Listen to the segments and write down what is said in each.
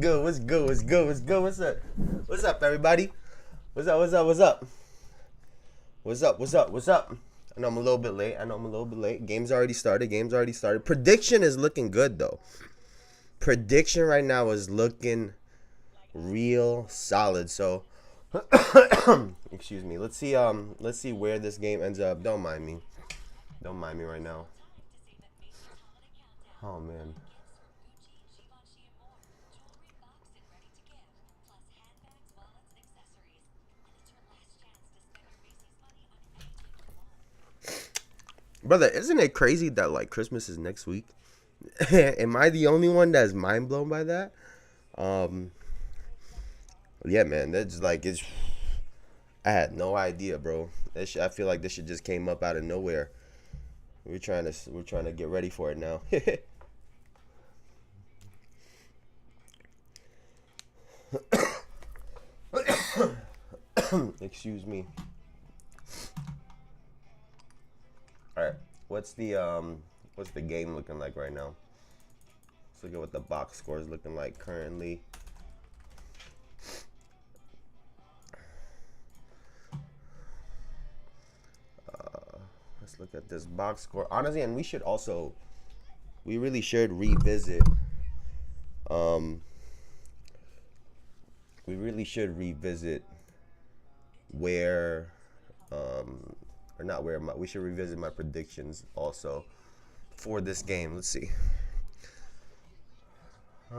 Good, what's good, what's good, what's good, what's up? What's up, everybody? What's up, what's up, what's up? What's up, what's up, what's up? I know I'm a little bit late. Game's already started. Prediction is looking good, though. Prediction right now is looking real solid. So, excuse me. Let's see where this game ends up. Don't mind me. Don't mind me right now. Oh, man. Brother, isn't it crazy that, like, Christmas is next week? Am I the only one that's mind blown by that? Um, yeah, man, that's like it's. I had no idea, bro. I feel like this shit just came up out of nowhere. We're trying to get ready for it now. Excuse me. All right, what's the game looking like right now? Let's look at what the box score is looking like currently. Let's look at this box score. Honestly, and we really should revisit. Um, we really should revisit where, or not where. We should revisit my predictions also for this game. Let's see. 6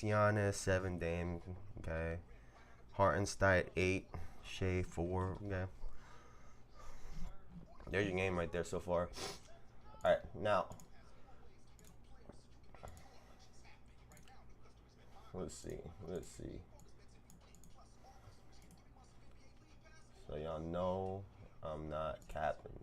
Giannis, 7 Dame. Okay. Hartenstein 8, Shea 4. Okay. There's your game right there so far. All right, now let's see. So y'all know I'm not capping.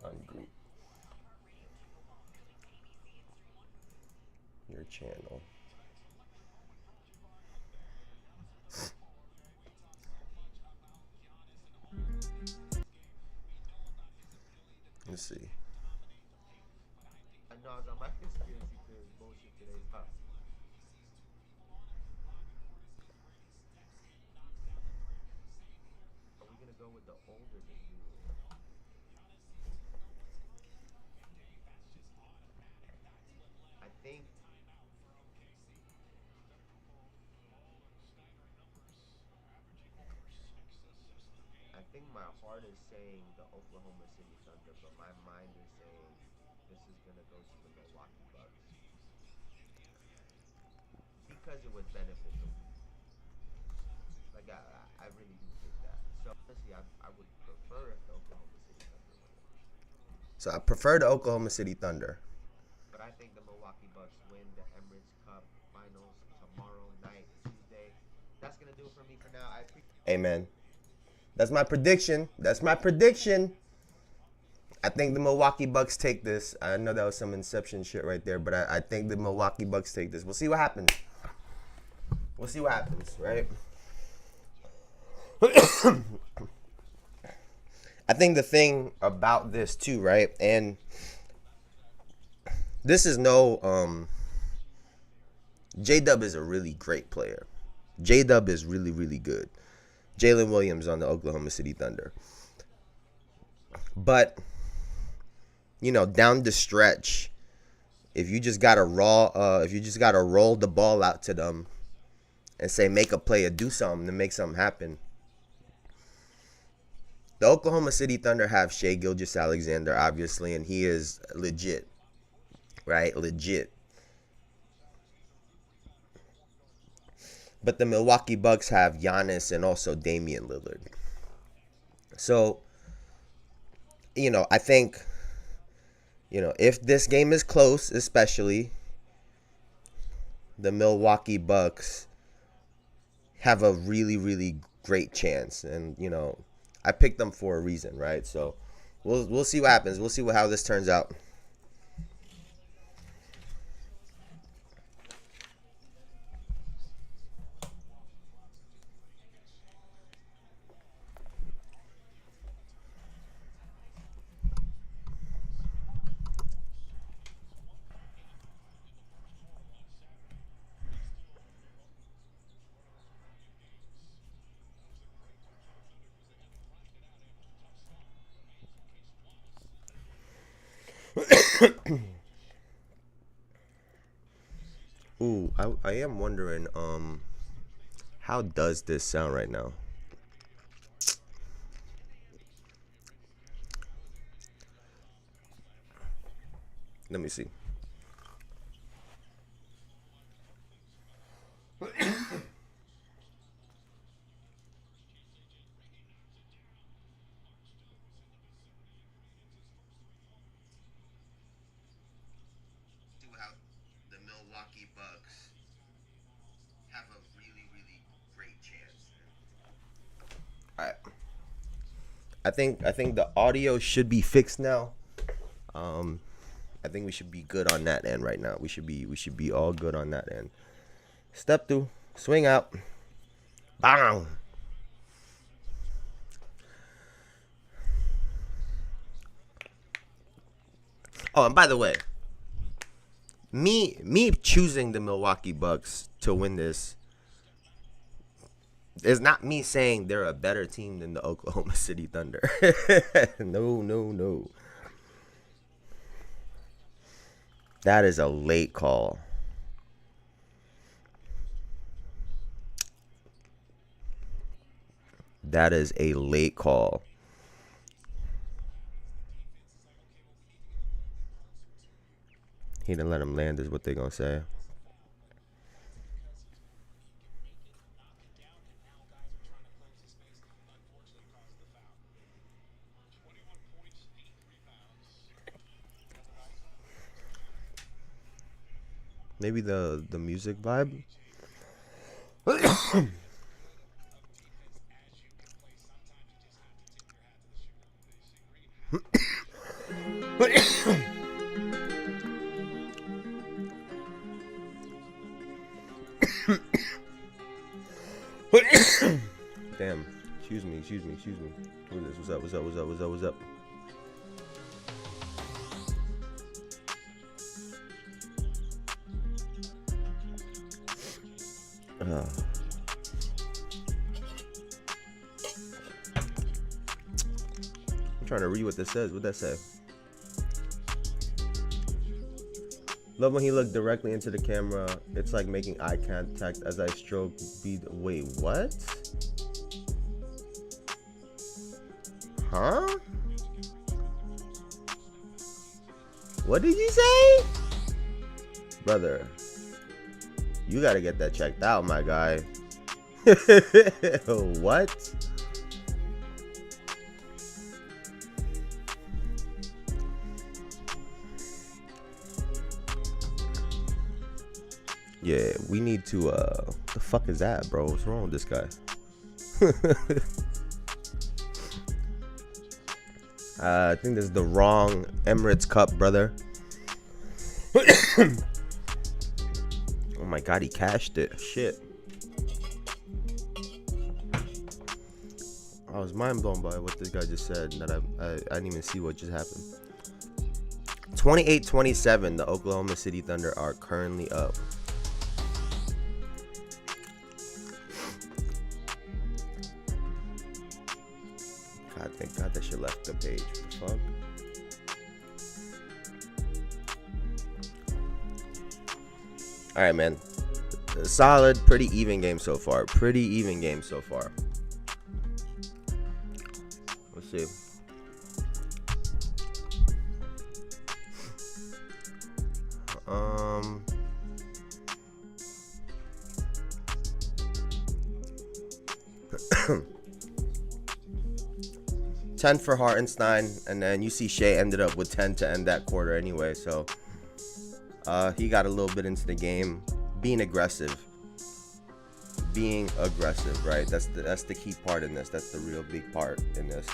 Ungroup your channel. Let's see. No, it's not my conspiracy theory bullshit today. Are we gonna go with the older than new rule? I think my heart is saying the Oklahoma City Thunder, but my mind is saying this is gonna go to the Milwaukee Bucks because it would benefit them. Like I really do think that. So honestly, I would prefer if the Oklahoma City Thunder win it. So I prefer the Oklahoma City Thunder. But I think the Milwaukee Bucks win the Emirates Cup Finals tomorrow night, Tuesday. That's gonna do it for me for now. I appreciate. Amen. That's my prediction. I think the Milwaukee Bucks take this. I know that was some Inception shit right there, but I think the Milwaukee Bucks take this. We'll see what happens. Right? I think the thing about this too, right? And this is no J-Dub is a really great player. J-Dub is really, really good. Jalen Williams on the Oklahoma City Thunder. But, down the stretch, if you just gotta roll the ball out to them and say make a play or do something to make something happen. The Oklahoma City Thunder have Shai Gilgeous-Alexander, obviously, and he is legit. Right? Legit. But the Milwaukee Bucks have Giannis and also Damian Lillard. So, I think, if this game is close, especially, the Milwaukee Bucks have a really, really great chance. And, I picked them for a reason, right? So, we'll see what happens. We'll see how this turns out. Ooh, I am wondering, how does this sound right now? Let me see. How the Milwaukee Bucks have a really, really great chance. I I think the audio should be fixed now. Um, I think we should be good on that end right now. We should be all good on that end. Step through, swing out, bang. Oh, and by the way, me choosing the Milwaukee Bucks to win this is not me saying they're a better team than the Oklahoma City Thunder. No, no, no. That is a late call. That is a late call. He didn't let him land, is what they're gonna say. Maybe the music vibe. Damn. Excuse me. What is this? What's up? Uh, I'm trying to read what this says. What'd that say? Love when he looked directly into the camera. It's like making eye contact as I stroke. Wait, what? Huh? What did you say? Brother, you gotta get that checked out, my guy. What? Yeah, we need to, what the fuck is that, bro? What's wrong with this guy? I think this is the wrong Emirates Cup, brother. Oh my god, he cashed it. Shit. I was mind blown by what this guy just said. That I didn't even see what just happened. 28-27, the Oklahoma City Thunder are currently up. God, thank God that shit left the page. What the fuck? All right, man. Solid, pretty even game so far. Let's see. Um. 10 for Hartenstein, and then you see Shea ended up with 10 to end that quarter anyway. So he got a little bit into the game, being aggressive, right? That's the key part in this. That's the real big part in this.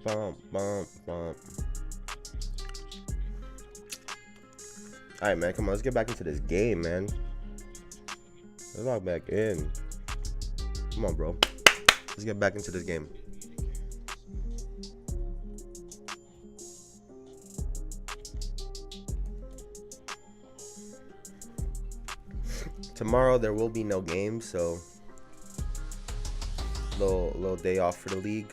Bump. All right, man. Come on, let's get back into this game, man. Let's log back in. Come on, bro. Let's get back into this game. Tomorrow there will be no game, so little day off for the league.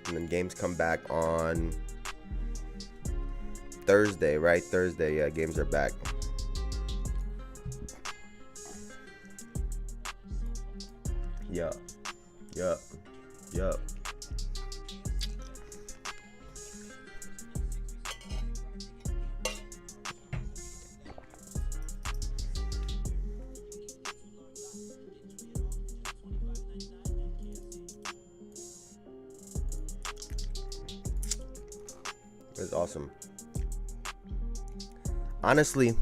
And then games come back on Thursday, right? Thursday, yeah, games are back. Yup. It's awesome. Honestly,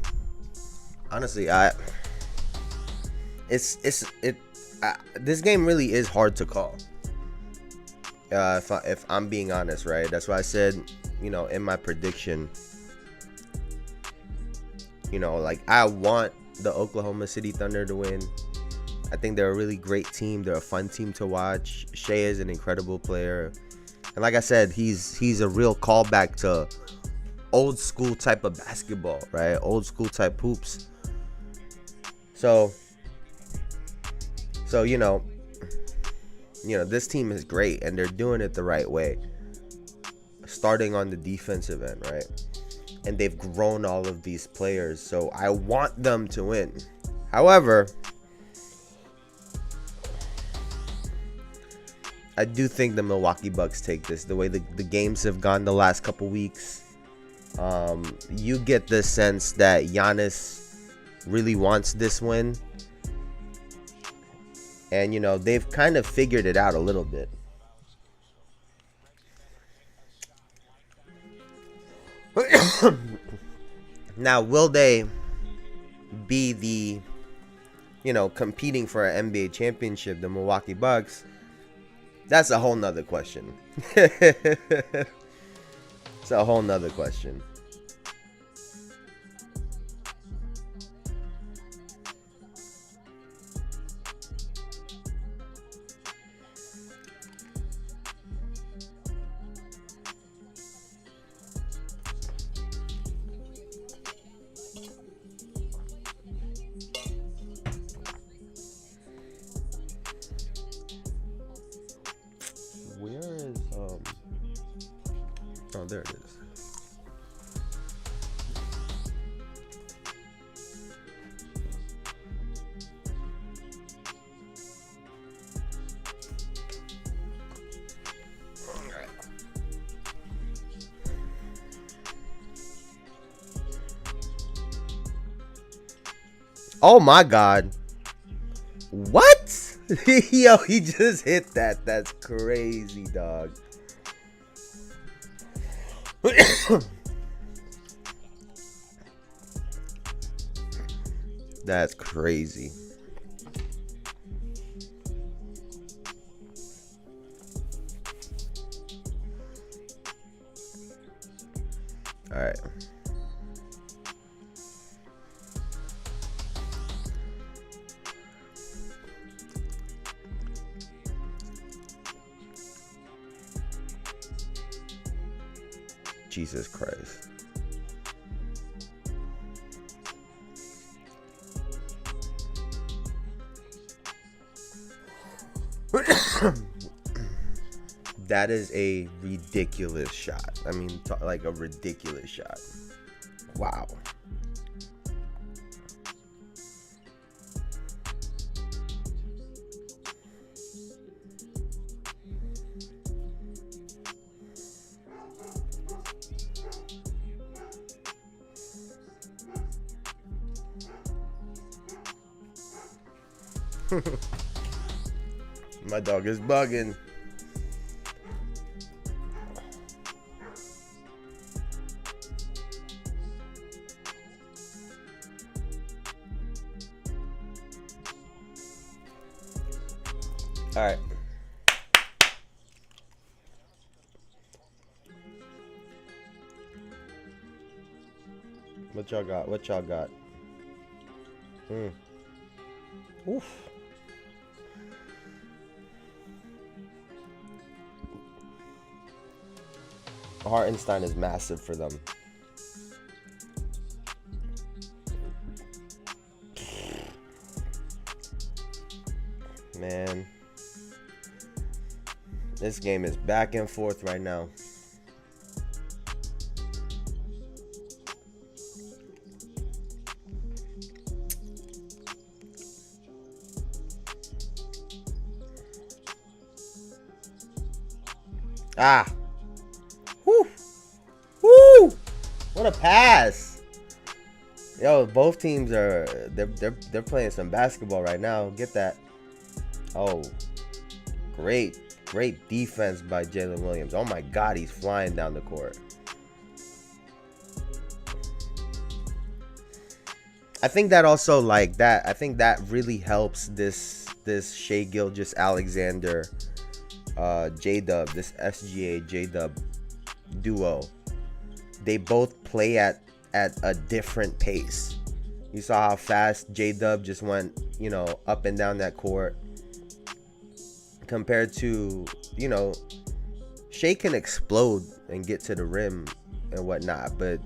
this game really is hard to call. If I'm being honest, right? That's why I said, in my prediction, like I want the Oklahoma City Thunder to win. I think they're a really great team. They're a fun team to watch. Shea is an incredible player. And like I said, he's a real callback to old school type of basketball, right? Old school type hoops. So this team is great and they're doing it the right way. Starting on the defensive end, right? And they've grown all of these players, so I want them to win. However, I do think the Milwaukee Bucks take this. The way the games have gone the last couple weeks, you get the sense that Giannis really wants this win. And, they've kind of figured it out a little bit. Now, will they be the, competing for an NBA championship, the Milwaukee Bucks? That's a whole nother question. It's a whole nother question. Where is oh, there it is. Oh my God. What? Yo, he just hit that. That's crazy, dog. That's crazy. All right. Jesus Christ. That is a ridiculous shot. I mean, like a ridiculous shot. Wow. My dog is bugging. All right. What y'all got? What y'all got? Oof. Hartenstein is massive for them. Man, this game is back and forth right now. Ah. Woo. Woo. What a pass. Yo, both teams are they're playing some basketball right now. Get that. Oh. Great defense by Jalen Williams. Oh my God, he's flying down the court. I think that also like that. I think that really helps this Shai Gilgeous-Alexander, J-Dub, this SGA J-Dub duo. They both play at a different pace. You saw how fast J-Dub just went, up and down that court. Compared to, Shai can explode and get to the rim and whatnot, but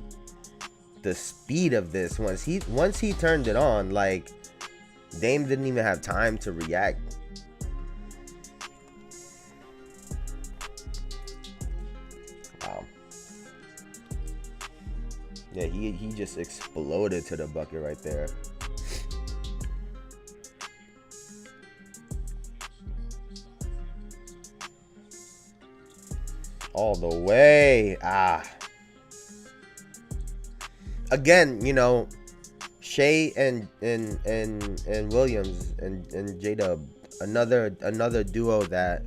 the speed of this, once he turned it on, like, Dame didn't even have time to react. Wow. Yeah, he just exploded to the bucket right there. All the way. Again, Shai and Williams and J-Dub, another duo that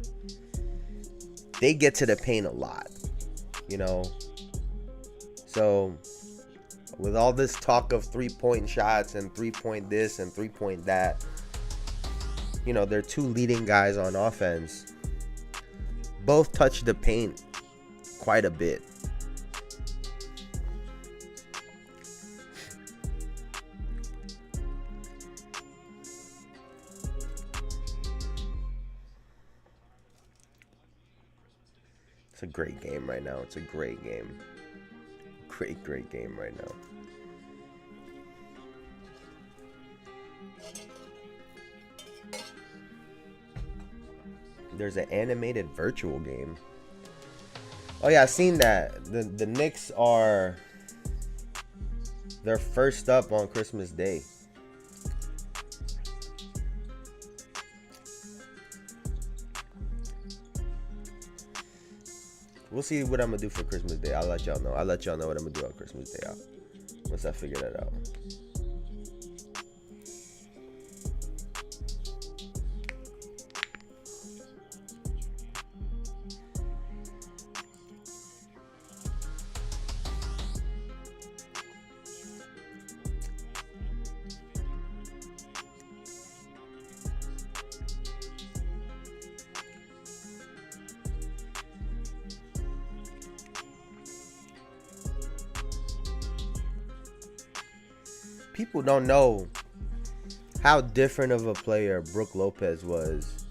they get to the paint a lot, So with all this talk of 3-point shots and 3-point this and 3-point that, they're two leading guys on offense. Both touch the paint quite a bit. It's a great game right now. It's a great game. Great game right now. There's an animated virtual game. Oh yeah, I've seen that. The Knicks they're first up on Christmas Day. We'll see what I'm gonna do for Christmas Day. I'll let y'all know. I'll let y'all know what I'm gonna do on Christmas Day once I figure that out. People don't know how different of a player Brook Lopez was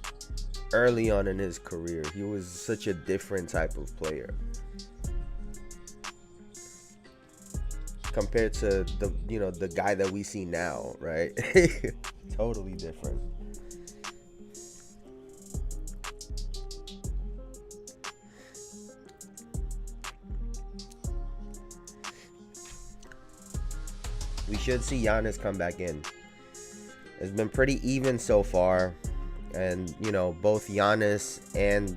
early on in his career. He was such a different type of player compared to the guy that we see now, right? Totally different. We should see Giannis come back in. It's been pretty even so far. And, both Giannis and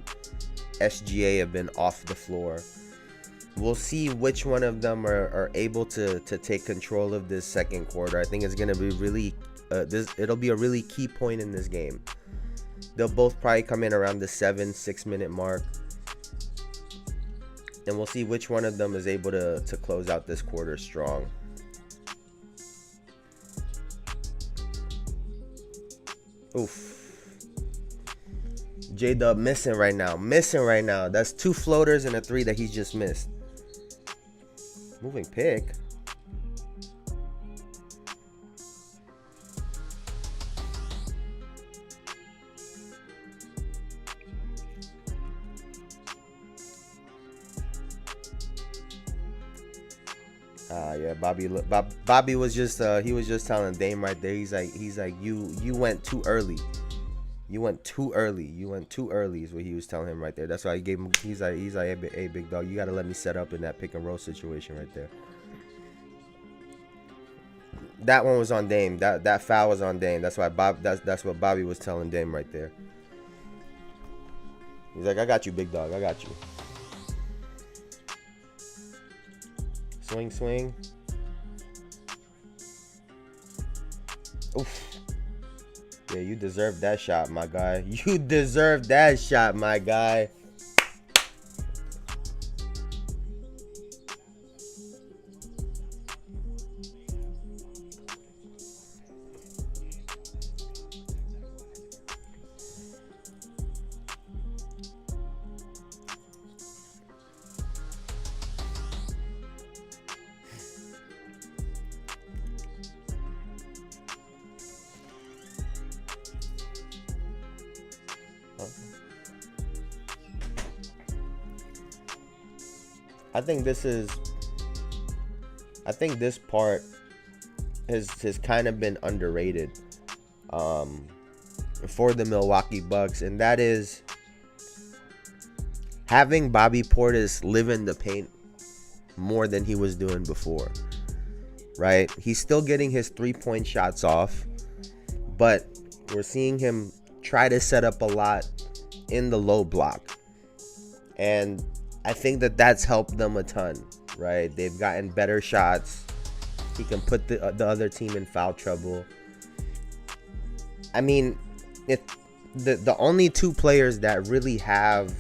SGA have been off the floor. We'll see which one of them are able to take control of this second quarter. I think it's going to be really, it'll be a really key point in this game. They'll both probably come in around the 7-6 minute mark. And we'll see which one of them is able to close out this quarter strong. Oof. J-Dub missing right now. That's 2 floaters and a 3 that he's just missed. Moving pick. Yeah, Bobby was just he was just telling Dame right there. He's like you went too early. You went too early. You went too early is what he was telling him right there. That's why he gave him. He's like hey big dog, you gotta let me set up in that pick and roll situation right there. That one was on Dame. That foul was on Dame. That's why that's what Bobby was telling Dame right there. He's like, I got you, big dog. I got you. Swing, swing. Oof. Yeah, you deserve that shot, my guy. You deserve that shot, my guy. I think this part has kind of been underrated for the Milwaukee Bucks, and that is having Bobby Portis live in the paint more than he was doing before. Right? He's still getting his 3-point shots off, but we're seeing him try to set up a lot in the low block. And I think that's helped them a ton, right? They've gotten better shots. He can put the other team in foul trouble. I mean, the only two players that really have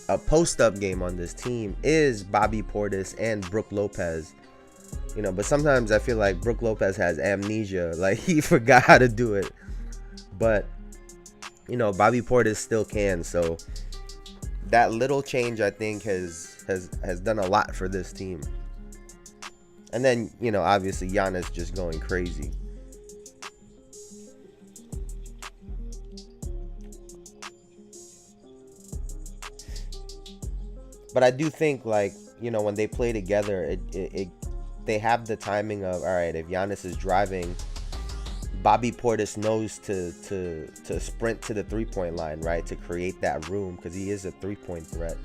a post-up game on this team is Bobby Portis and Brook Lopez. You know, but sometimes I feel like Brook Lopez has amnesia. Like, he forgot how to do it. But, you know, Bobby Portis still can. So that little change, I think, has done a lot for this team. And then, you know, obviously Giannis just going crazy. But I do think, like, you know, when they play together, they have the timing of, all right, if Giannis is driving, Bobby Portis knows to sprint to the 3-point line, right, to create that room, because he is a 3-point threat.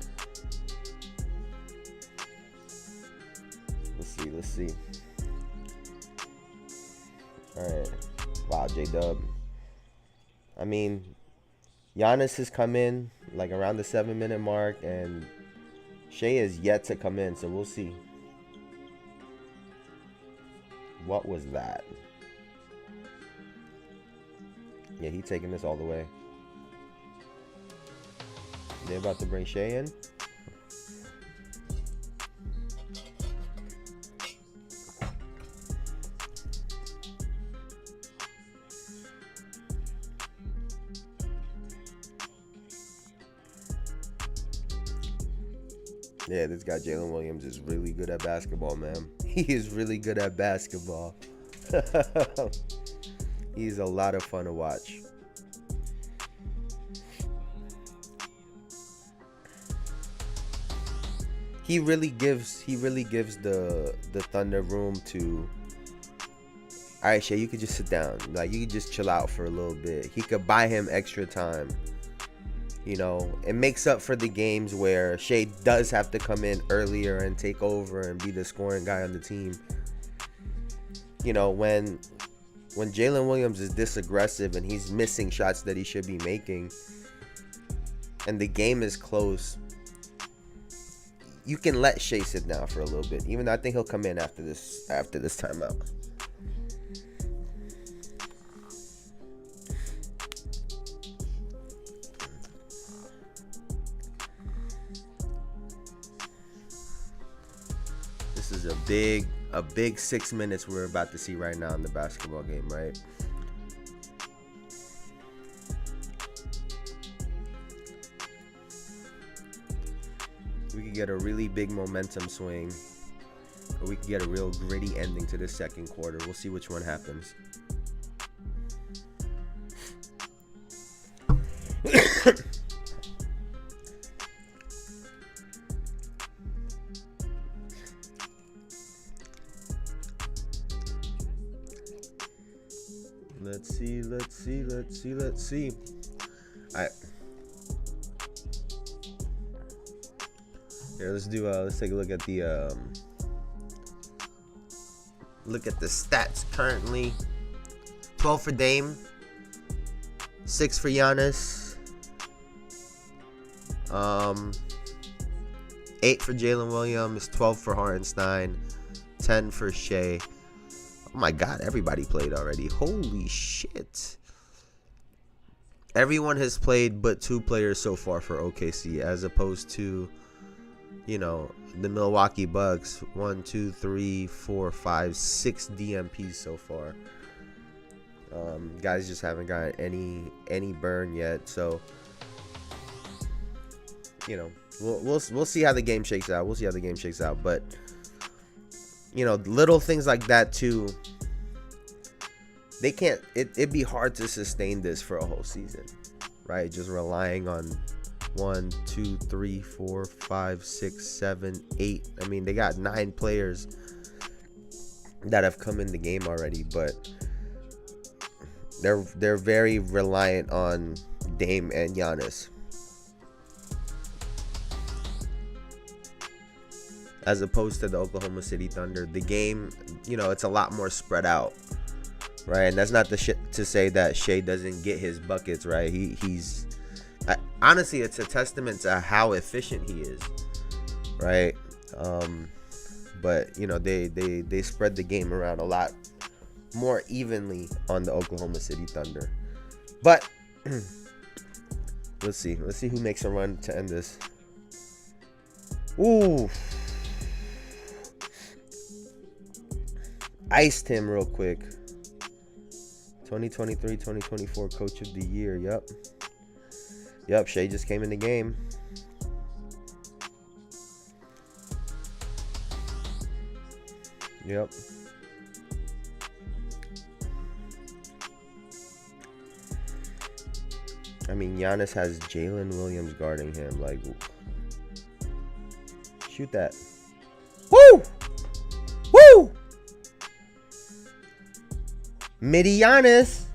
Let's see. All right. Wow, J-Dub. I mean, Giannis has come in like around the 7-minute mark, and Shea is yet to come in, so we'll see. What was that? Yeah, he taking this all the way. They're about to bring Shea in. Yeah, this guy Jalen Williams is really good at basketball, man. He is really good at basketball. He's a lot of fun to watch. He really gives the Thunder room to, all right, Shea, you could just sit down. Like, you could just chill out for a little bit. He could buy him extra time. You know, it makes up for the games where Shea does have to come in earlier and take over and be the scoring guy on the team. You know, when Jalen Williams is this aggressive and he's missing shots that he should be making, and the game is close, you can let Shea sit down for a little bit. Even though I think he'll come in after this timeout. This is a big 6 minutes we're about to see right now in the basketball game, right? We could get a really big momentum swing, or we could get a real gritty ending to this second quarter. We'll see which one happens. Let's see. All right. Here, let's do. Let's take a look at the stats currently. 12 for Dame, 6 for Giannis, 8 for Jalen Williams, 12 for Hartenstein, 10 for Shea. Oh my God, everybody played already. Holy shit. Everyone has played but 2 players so far for OKC, as opposed to, you know, the Milwaukee Bucks. 1, 2, 3, 4, 5, 6 DMPs so far. Guys just haven't gotten any burn yet. So, you know, we'll see how the game shakes out. We'll see how the game shakes out. But, you know, little things like that too. They can't. It'd be hard to sustain this for a whole season, right? Just relying on 1, 2, 3, 4, 5, 6, 7, 8. I mean, they got 9 players that have come in the game already, but they're very reliant on Dame and Giannis, as opposed to the Oklahoma City Thunder. The game, you know, it's a lot more spread out, right? And that's not the shit to say that Shea doesn't get his buckets, right? He's honestly, it's a testament to how efficient he is, right? But you know, they spread the game around a lot more evenly on the Oklahoma City Thunder. But let's see who makes a run to end this. Ooh, iced him real quick. 2023-2024 Coach of the Year. Yep, Shea just came in the game. Yep. I mean, Giannis has Jalen Williams guarding him. Like, shoot that. Woo! Woo! Midi Giannis.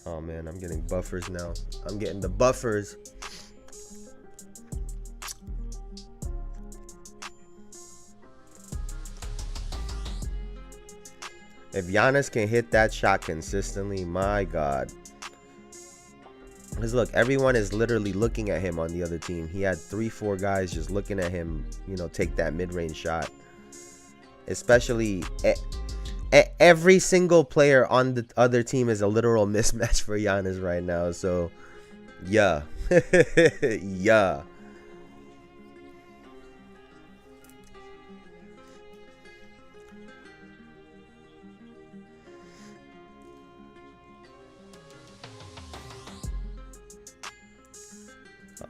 Oh man, I'm getting buffers now. I'm getting the buffers. If Giannis can hit that shot consistently, my God. Because look, everyone is literally looking at him on the other team. He had 3-4 guys just looking at him, you know, take that mid-range shot. Especially every single player on the other team is a literal mismatch for Giannis right now. So, yeah. Yeah.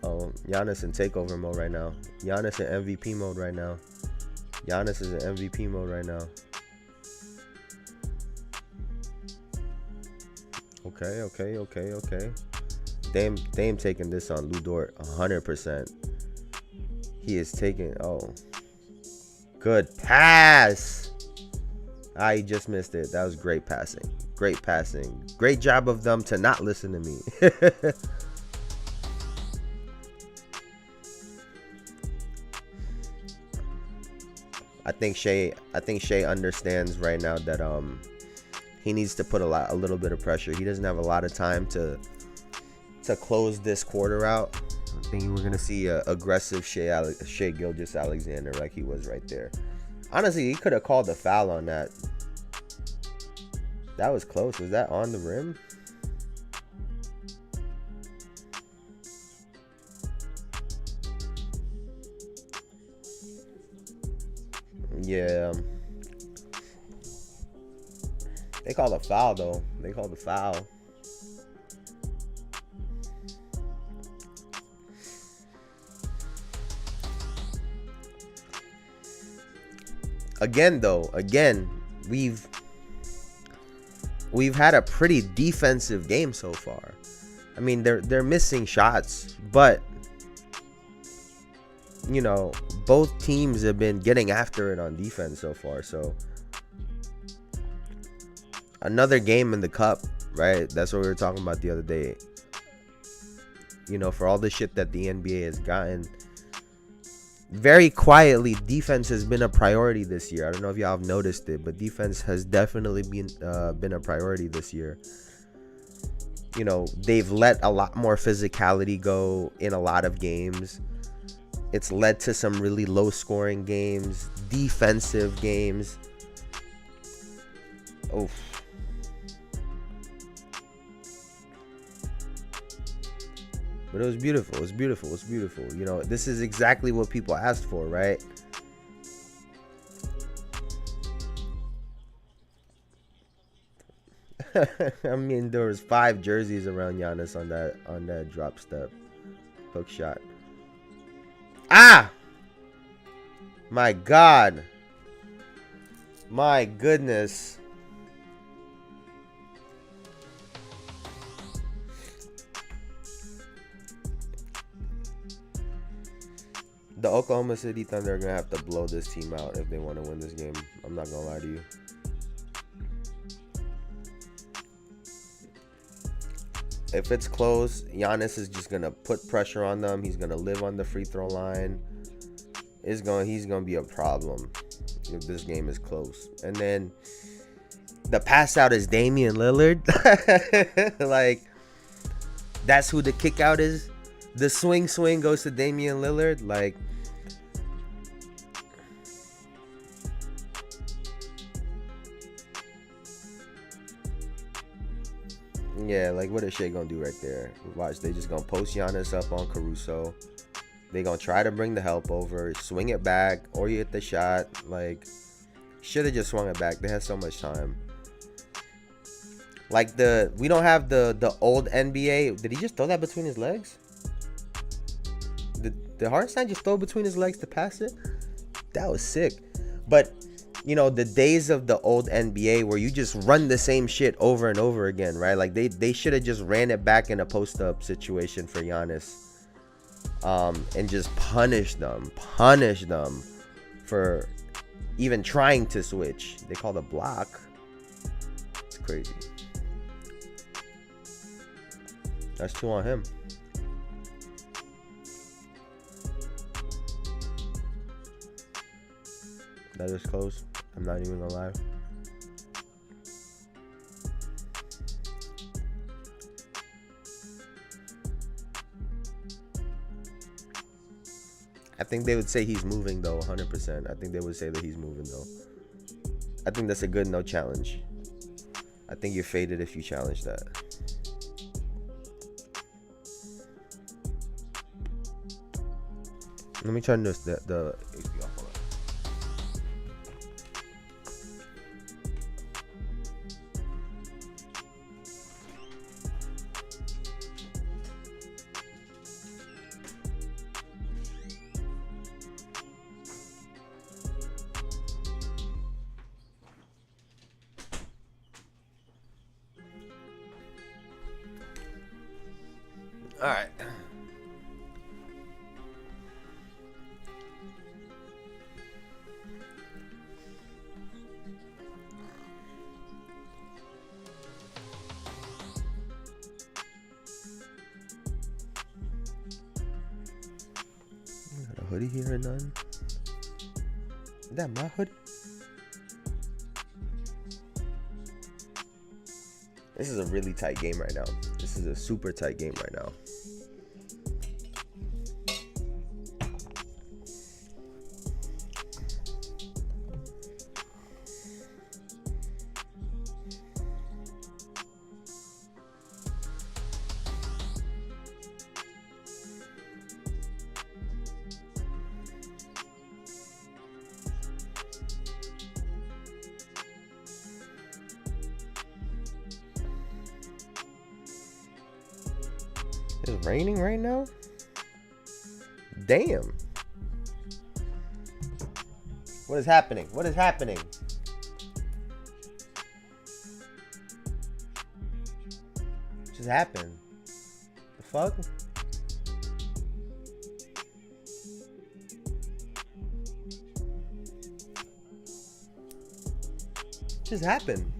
Oh, Giannis in takeover mode right now. Giannis in MVP mode right now. Giannis is in MVP mode right now. Okay. Dame taking this on Lu Dort 100%. He is taking. Oh, good pass. He just missed it. That was great passing. Great job of them to not listen to me. I think Shea understands right now that he needs to put a little bit of pressure. He doesn't have a lot of time to close this quarter out. I think we're gonna see a aggressive Shea Gilgeous-Alexander like he was right there. Honestly, he could have called a foul on that. That was close. Was that on the rim? Yeah. They called a foul, though. They called a foul. Again, we've... we've had a pretty defensive game so far. I mean, they're missing shots, but you know, both teams have been getting after it on defense so far. So another game in the cup, right? That's what we were talking about the other day. You know, for all the shit that the NBA has gotten, very quietly, defense has been a priority this year. I don't know if y'all have noticed it, but defense has definitely been a priority this year. You know, they've let a lot more physicality go in a lot of games. It's led to some really low-scoring games, defensive games. Oh. But it was beautiful. It was beautiful. It was beautiful. You know, this is exactly what people asked for, right? I mean, there was 5 jerseys around Giannis on that drop step hook shot. Ah! My God. My goodness. The Oklahoma City Thunder are going to have to blow this team out if they want to win this game. I'm not going to lie to you. If it's close, Giannis is just going to put pressure on them. He's going to live on the free throw line. He's going to be a problem if this game is close. And then the pass out is Damian Lillard. Like, that's who the kick out is. The swing goes to Damian Lillard. Like, yeah, like what is Shea gonna do right there? Watch, they just gonna post Giannis up on Caruso. They gonna try to bring the help over, swing it back, or you hit the shot. Like, should have just swung it back. They had so much time. Like we don't have the old NBA. Did he just throw that between his legs? Did Hartenstein just throw between his legs to pass it? That was sick. But you know, the days of the old NBA where you just run the same shit over and over again, right? Like they should have just ran it back in a post-up situation for Giannis, and just punish them for even trying to switch. They called a block. It's crazy. That's 2 on him. That is close. I'm not even gonna lie. I think they would say he's moving though, 100%. I think they would say that he's moving though. I think that's a good no challenge. I think you're faded if you challenge that. Let me turn this the HP off. All right. Got a hoodie here or none? Is that my hoodie? This is a really tight game right now. This is a super tight game right now. It's raining right now? Damn. What is happening? What is happening? just happened? The fuck? Just happened.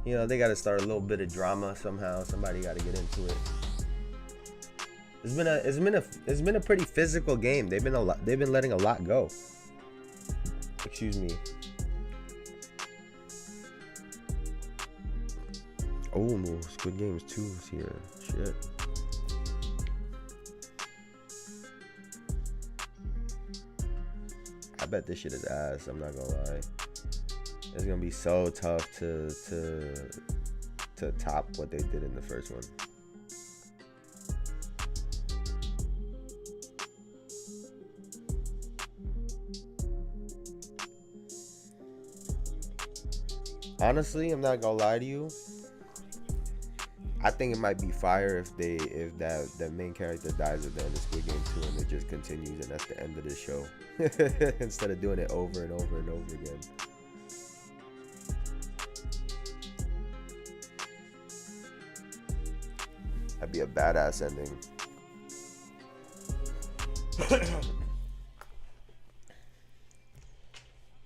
You know, they got to start a little bit of drama somehow. Somebody got to get into it. It's been a pretty physical game. They've been letting a lot go. Excuse me. Oh, Squid Games 2 is here. Shit. I bet this shit is ass. I'm not gonna lie. It's gonna be so tough to top what they did in the first one. Honestly, I'm not gonna lie to you. I think it might be fire if that main character dies at the end of Squid Game 2 and it just continues and that's the end of the show. Instead of doing it over and over and over again. That'd be a badass ending.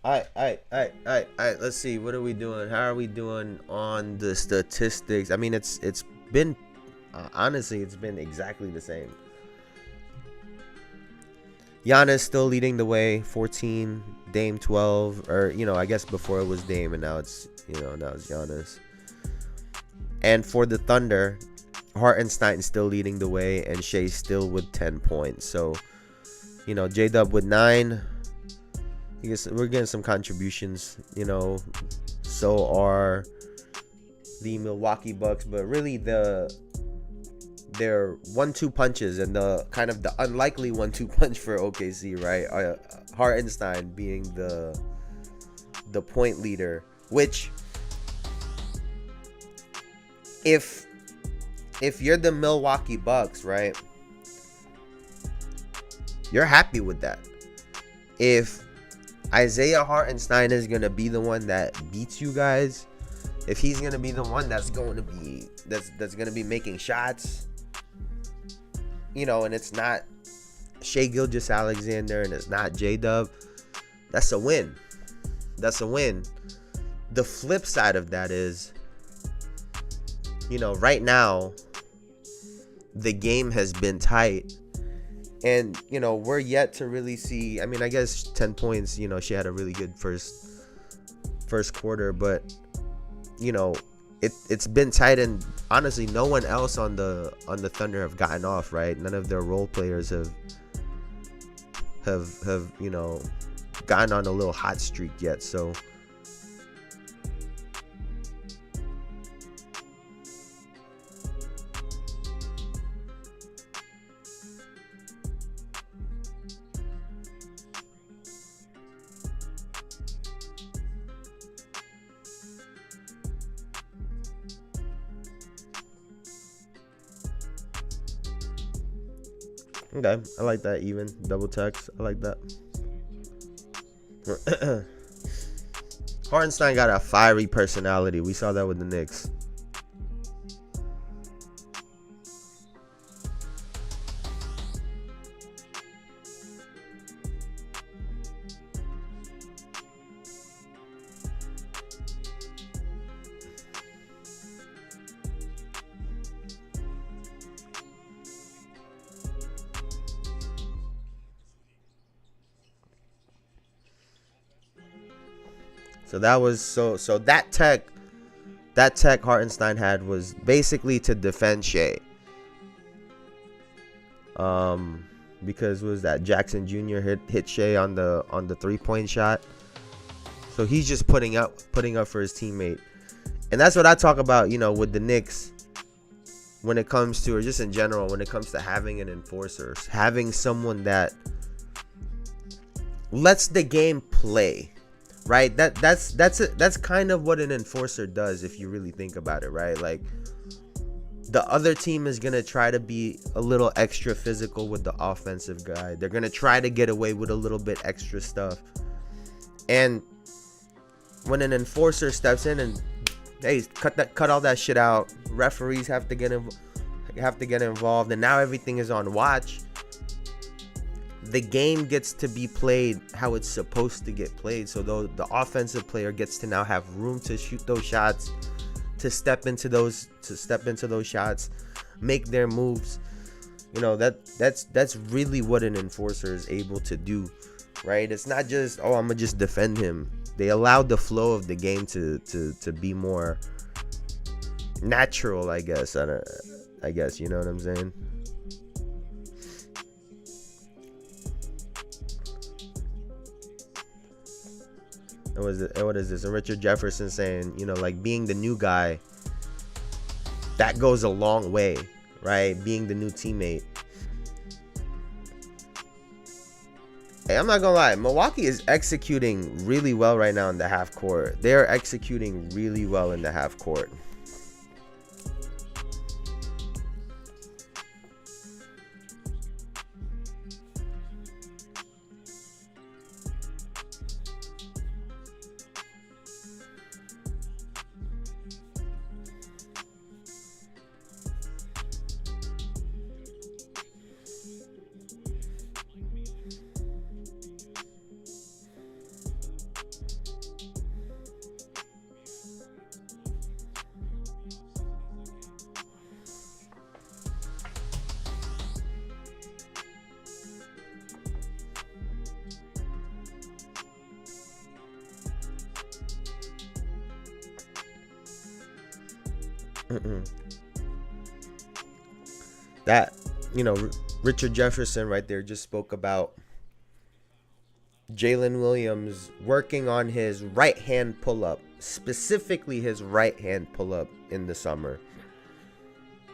Alright. Let's see. What are we doing? How are we doing on the statistics? I mean, it's been honestly, it's been exactly the same. Giannis still leading the way, 14. Dame 12, or I guess before it was Dame, and now it's Giannis. And for the Thunder, Hartenstein still leading the way, and Shea still with 10 points. So, J-Dub with 9. I guess we're getting some contributions, so are the Milwaukee Bucks, but really their 1-2 punches and the kind of the unlikely 1-2 punch for OKC, right? Hartenstein being the point leader, which if you're the Milwaukee Bucks, right, you're happy with that. If Isaiah Hartenstein is going to be the one that beats you guys, if he's going to be the one that's going to be making shots, and it's not Shai Gilgeous-Alexander and it's not J-Dub, that's a win. The flip side of that is, right now the game has been tight. And, we're yet to really see. I mean, I guess 10 points, she had a really good first quarter. But, it's been tight. And honestly, no one else on the Thunder have gotten off, right? None of their role players have gotten on a little hot streak yet. So, okay, I like that. Even double text, I like that. Hartenstein got a fiery personality. We saw that with the Knicks. So that was so that tech Hartenstein had was basically to defend Shea. Because was that Jackson Jr. hit Shea on the 3-point shot. So he's just putting up for his teammate. And that's what I talk about, with the Knicks when it comes to, or just in general, when it comes to having an enforcer, having someone that lets the game play. Right, that's kind of what an enforcer does if you really think about it, right? Like, the other team is gonna try to be a little extra physical with the offensive guy. They're gonna try to get away with a little bit extra stuff. And when an enforcer steps in and Hey, cut all that shit out. Referees have to get involved, and now everything is on watch. The game gets to be played how it's supposed to get played. So though the offensive player gets to now have room to shoot those shots, to step into those shots, make their moves. That's really what an enforcer is able to do, right? It's not just, oh, I'm gonna just defend him. They allowed the flow of the game to be more natural, I guess. I guess, you know what I'm saying? What is this? And Richard Jefferson saying, like being the new guy, that goes a long way, right? Being the new teammate. Hey, I'm not gonna lie, Milwaukee is executing really well right now in the half court. They're executing really well in the half court. That, Richard Jefferson right there just spoke about Jalen Williams working on his right hand pull up, specifically his right hand pull up in the summer,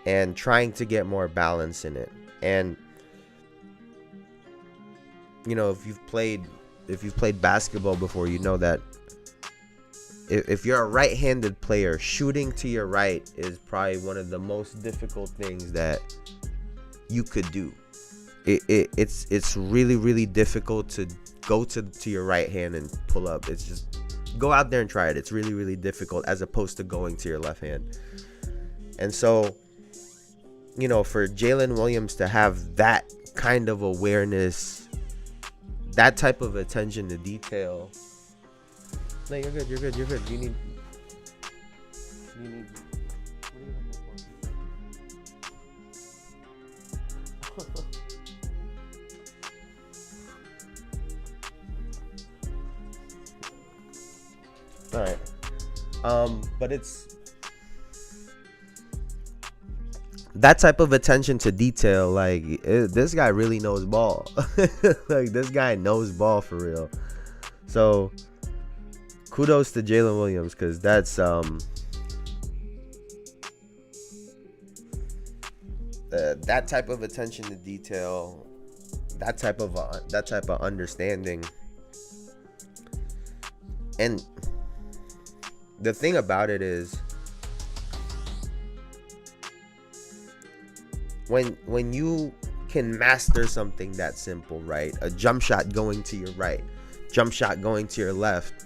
and trying to get more balance in it. And if you've played basketball before, you know that if you're a right-handed player, shooting to your right is probably one of the most difficult things that you could do. It's really, really difficult to go to your right hand and pull up. It's just, go out there and try it. It's really, really difficult as opposed to going to your left hand. And so, for Jalen Williams to have that kind of awareness, that type of attention to detail. No, you're good. You need. What are you looking for? All right. But it's that type of attention to detail. Like, this guy really knows ball. Like, this guy knows ball for real. So, kudos to Jalen Williams, because that's that type of attention to detail, that type of understanding. And the thing about it is, when you can master something that simple, right? A jump shot going to your right, jump shot going to your left.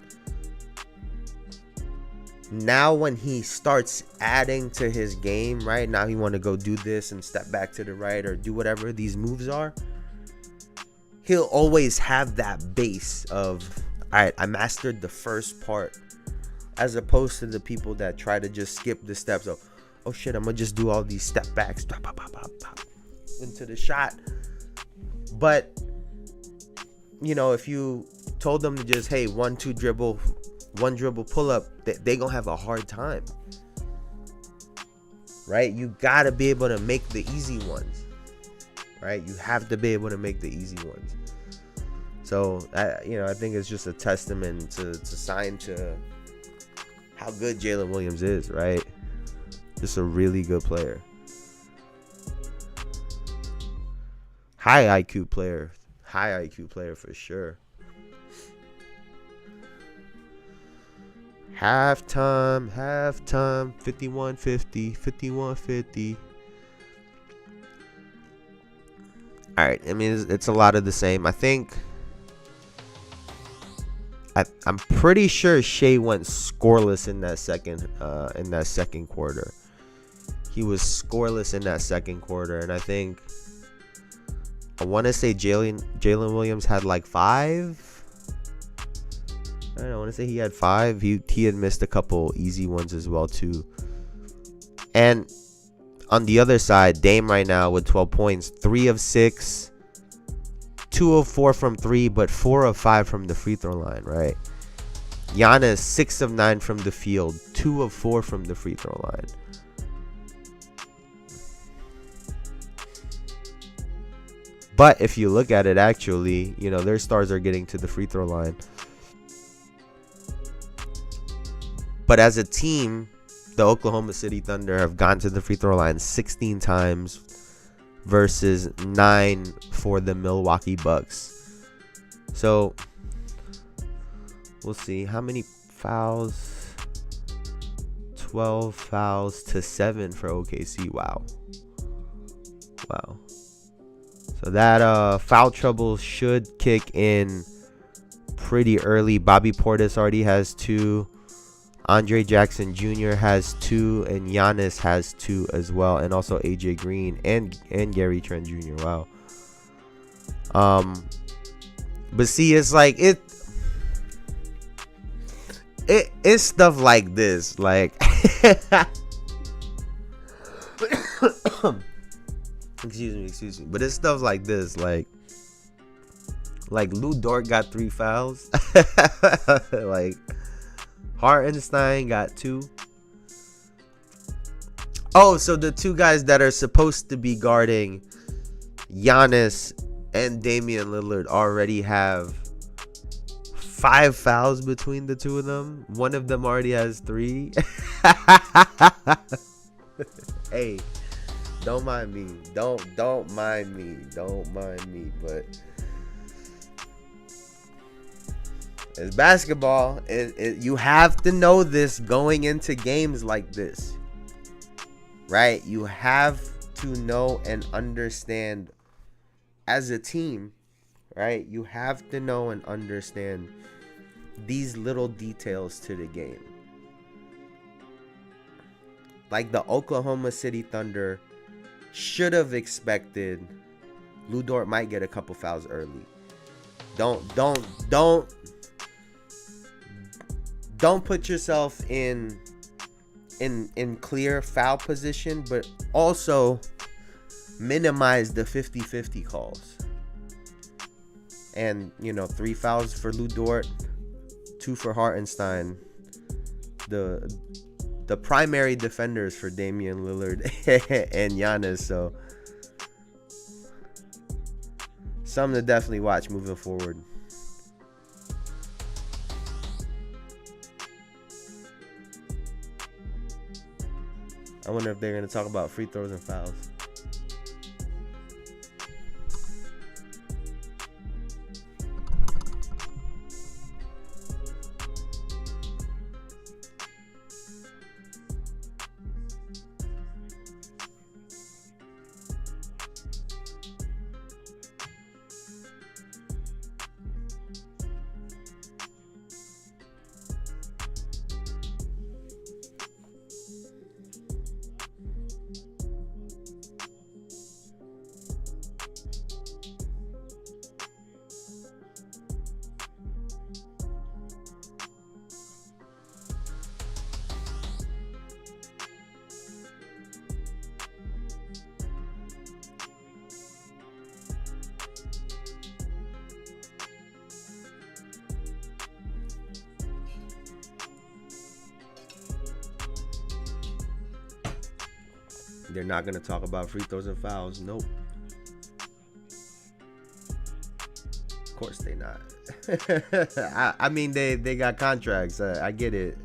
Now when he starts adding to his game, right? Now he want to go do this and step back to the right or do whatever these moves are. He'll always have that base of, all right, I mastered the first part, as opposed to the people that try to just skip the steps of, oh shit, I'm gonna just do all these step backs, pop, pop, pop, pop, into the shot. But if you told them to just, hey, 1-2 dribble, one dribble pull up, they gonna have a hard time, right? You gotta be able to make the easy ones, right? You have to be able to make the easy ones. So I think it's just a testament to sign to how good Jalen Williams is, right? Just a really good player, high IQ player for sure. Halftime, 51-50. All right, I mean, it's a lot of the same. I think I'm pretty sure Shea went scoreless in that second quarter. He was scoreless in that second quarter, and I want to say Jalen Williams had like 5. I don't know. I want to say he had 5. He had missed a couple easy ones as well too. And on the other side, Dame right now with 12 points, 3 of 6, 2 of 4 from 3, but 4 of 5 from the free throw line, right? Giannis 6 of 9 from the field, 2 of 4 from the free throw line. But if you look at it, actually, their stars are getting to the free throw line. But as a team, the Oklahoma City Thunder have gone to the free throw line 16 times versus 9 for the Milwaukee Bucks. So we'll see how many fouls. 12 fouls to 7 for OKC. Wow. So that foul trouble should kick in pretty early. Bobby Portis already has 2. Andre Jackson Jr. has 2, and Giannis has 2 as well, and also AJ Green and Gary Trent Jr. Wow. But see, it's like it's stuff like this, like excuse me, but it's stuff like this, like Lou Dort got 3 fouls, like Hartenstein got 2. Oh, so the 2 guys that are supposed to be guarding Giannis and Damian Lillard already have 5 fouls between the 2 of them. One of them already has 3. Hey, don't mind me. Don't mind me. But it's basketball. You have to know this going into games like this, right? You have to know and understand as a team, right? You have to know and understand these little details to the game. Like the Oklahoma City Thunder should have expected Lou Dort might get a couple fouls early. Don't put yourself in clear foul position, but also minimize the 50-50 calls. And 3 fouls for Lou Dort, 2 for Hartenstein. The primary defenders for Damian Lillard and Giannis. So something to definitely watch moving forward. I wonder if they're going to talk about free throws and fouls. They're not going to talk about free throws and fouls. Nope. Of course they not. I mean, they got contracts. I get it.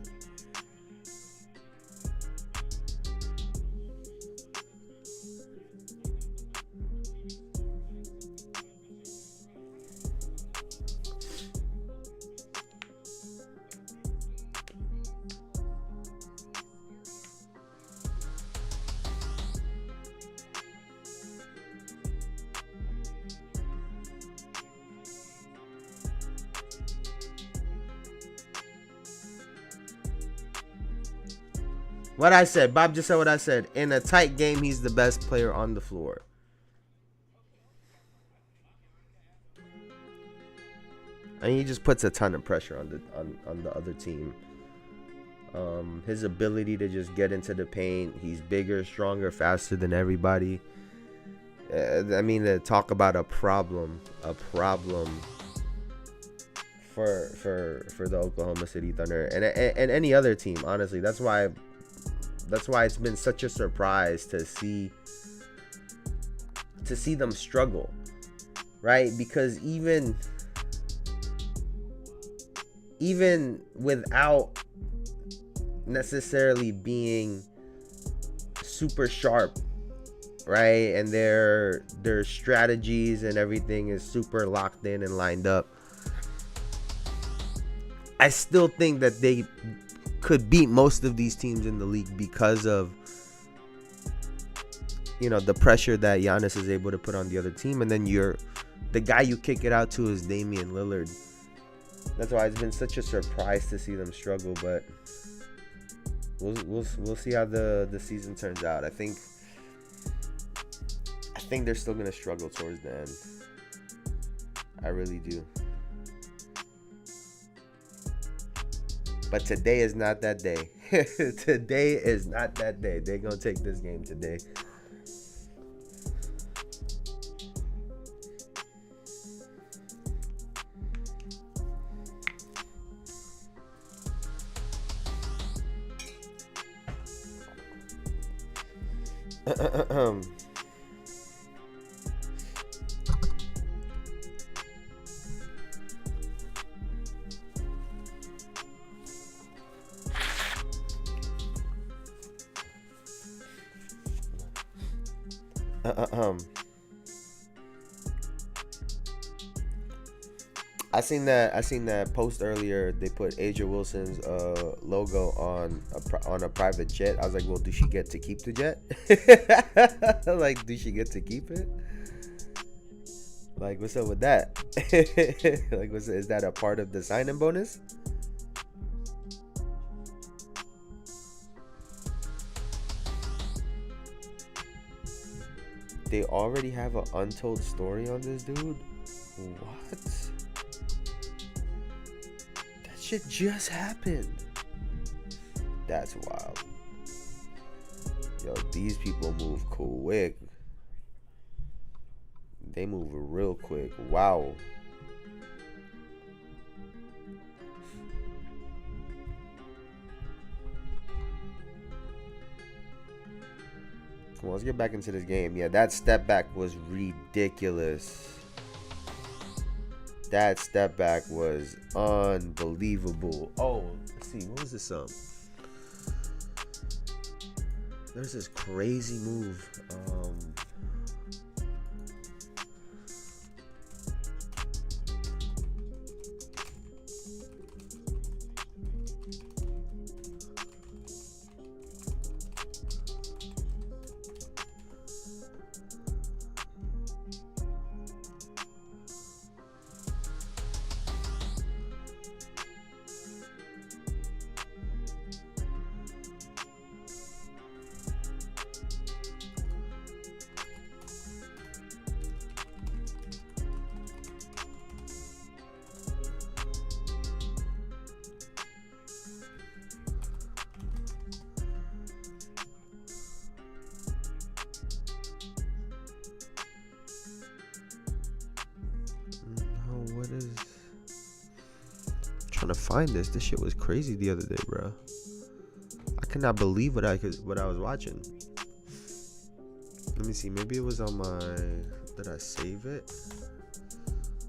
What I said. Bob just said what I said. In a tight game, he's the best player on the floor. And he just puts a ton of pressure on the other team. His ability to just get into the paint. He's bigger, stronger, faster than everybody. I mean, to talk about a problem for the Oklahoma City Thunder and any other team. Honestly, that's why it's been such a surprise to see them struggle, right? Because even without necessarily being super sharp, right, and their strategies and everything is super locked in and lined up, I still think that they could beat most of these teams in the league because of, you know, the pressure that Giannis is able to put on the other team. And then the guy you kick it out to is Damian Lillard. That's why it's been such a surprise to see them struggle, but we'll see how the season turns out. I think they're still gonna struggle towards the end. I really do. But today is not that day. Today is not that day. They're gonna take this game today. I seen that post earlier. They put Asia Wilson's logo on a private jet. I was like, well, do she get to keep the jet? Like, do she get to keep it? Like, what's up with that? Like, is that a part of the signing bonus? They already have an untold story on this dude? What? That shit just happened. That's wild. Yo, these people move quick. They move real quick. Wow. Come on, let's get back into this game. Yeah, that step back was ridiculous. That step back was unbelievable. Oh, let's see. What was this? There's this crazy move. What is... I'm trying to find this. This shit was crazy the other day, bro. I cannot believe what I was watching. Let me see. Maybe it was on my... Did I save it?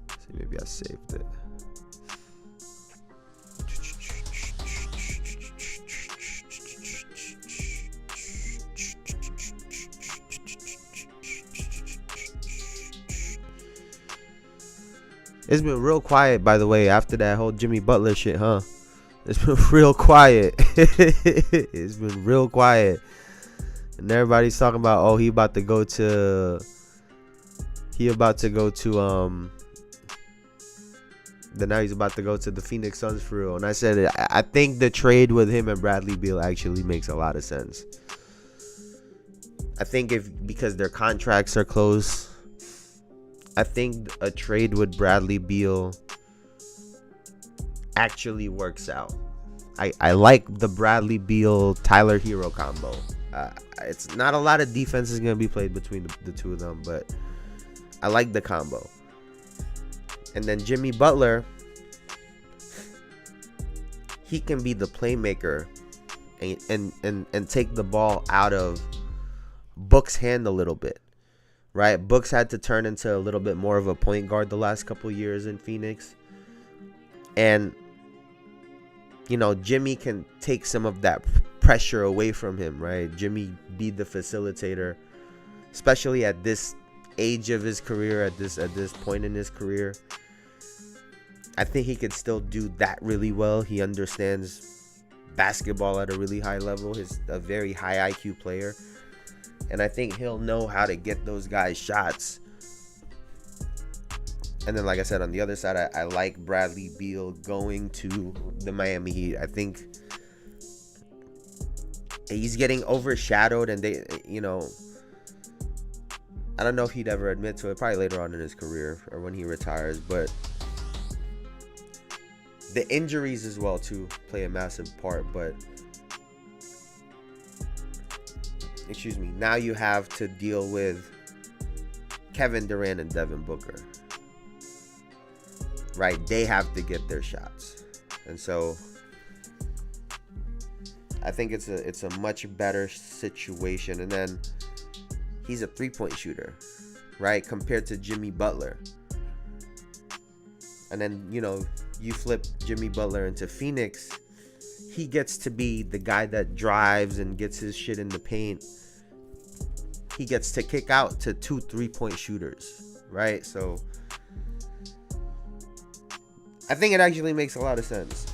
Let's see, maybe I saved it. It's been real quiet, by the way, after that whole Jimmy Butler shit, huh? It's been real quiet. It's been real quiet. And everybody's talking about, oh, he about to go to Then now he's about to go to the Phoenix Suns for real. And I said, I think the trade with him and Bradley Beal actually makes a lot of sense. I think because their contracts are close, I think a trade with Bradley Beal actually works out. I like the Bradley Beal Tyler Hero combo. It's not a lot of defense is going to be played between the two of them, but I like the combo. And then Jimmy Butler, he can be the playmaker and take the ball out of Book's hand a little bit, right? Book's had to turn into a little bit more of a point guard the last couple years in Phoenix. And, you know, Jimmy can take some of that pressure away from him, right? Jimmy be the facilitator, especially at this age of his career, at this point in his career. I think he could still do that really well. He understands basketball at a really high level. He's a very high IQ player. And I think he'll know how to get those guys shots. And then, like I said, on the other side, I like Bradley Beal going to the Miami Heat. I think he's getting overshadowed, and they, you know, I don't know if he'd ever admit to it, probably later on in his career or when he retires, but the injuries as well too play a massive part. But now you have to deal with Kevin Durant and Devin Booker, right? They have to get their shots, and so I think it's a much better situation. And then he's a three-point shooter, right, compared to Jimmy Butler. And then, you know, you flip Jimmy Butler into Phoenix, he gets to be the guy that drives and gets his shit in the paint. He gets to kick out to 2 3-point shooters, right? So I think it actually makes a lot of sense.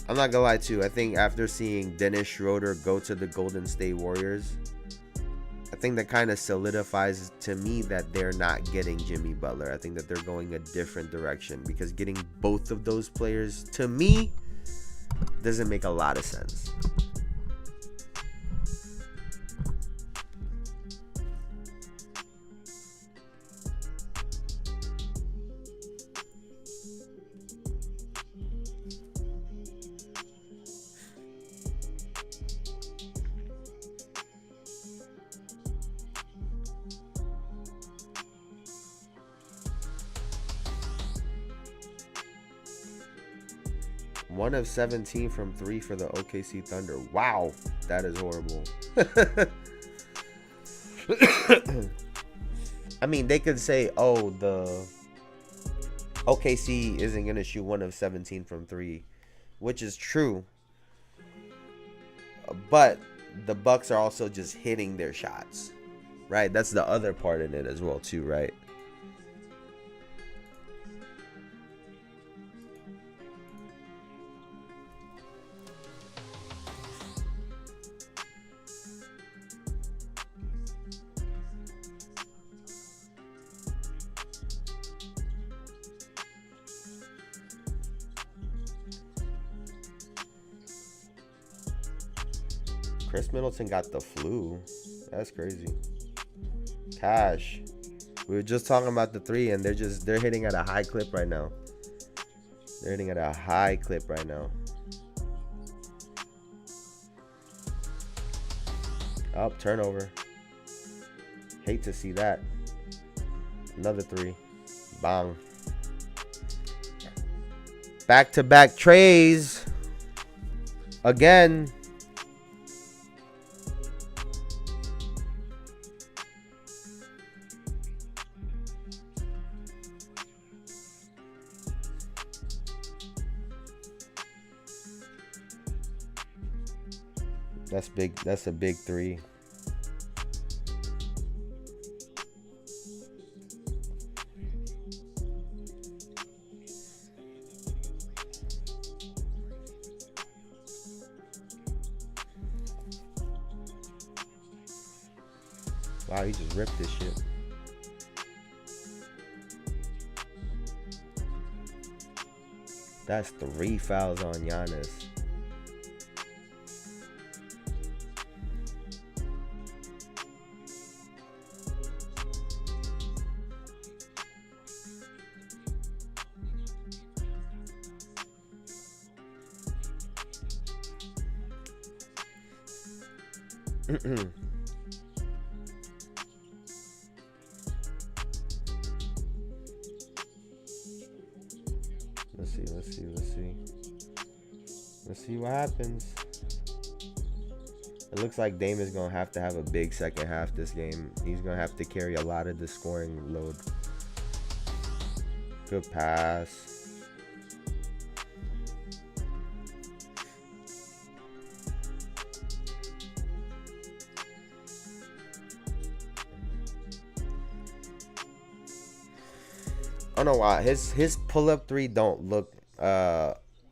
I'm not gonna lie too. I think after seeing Dennis Schroeder go to the Golden State Warriors, I think that kind of solidifies to me that they're not getting Jimmy Butler. I think that they're going a different direction, because getting both of those players, to me, doesn't make a lot of sense. One of 17 from 3 for the OKC Thunder. Wow, that is horrible. I mean, they could say, oh, the OKC isn't going to shoot 1 of 17 from 3, which is true. But the Bucks are also just hitting their shots, right? That's the other part in it as well, too, right? Chris Middleton got the flu. That's crazy. Cash. We were just talking about the 3, and they're hitting at a high clip right now. They're hitting at a high clip right now. Up, turnover. Hate to see that. Another 3. Bang. Back-to-back trays. Again. That's big. That's a big 3. Wow, he just ripped this shit. That's 3 fouls on Giannis. Let's see what happens. It looks like Dame is going to have a big second half this game. He's going to have to carry a lot of the scoring load. Good pass. I don't know why his pull-up 3 don't look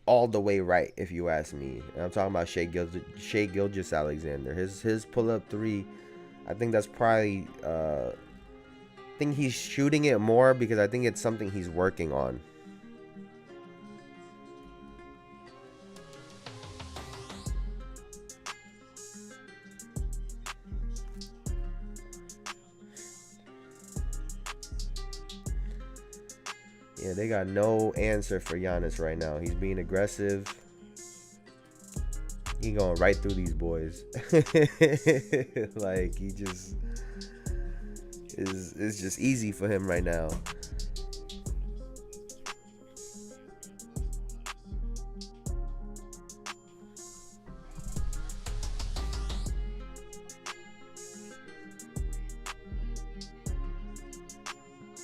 all the way right, if you ask me. And I'm talking about Shai Gilgeous-Alexander. His pull-up 3, I think that's probably I think he's shooting it more because I think it's something he's working on. Yeah, they got no answer for Giannis right now. He's being aggressive. He going right through these boys. Like, he just it's just easy for him right now.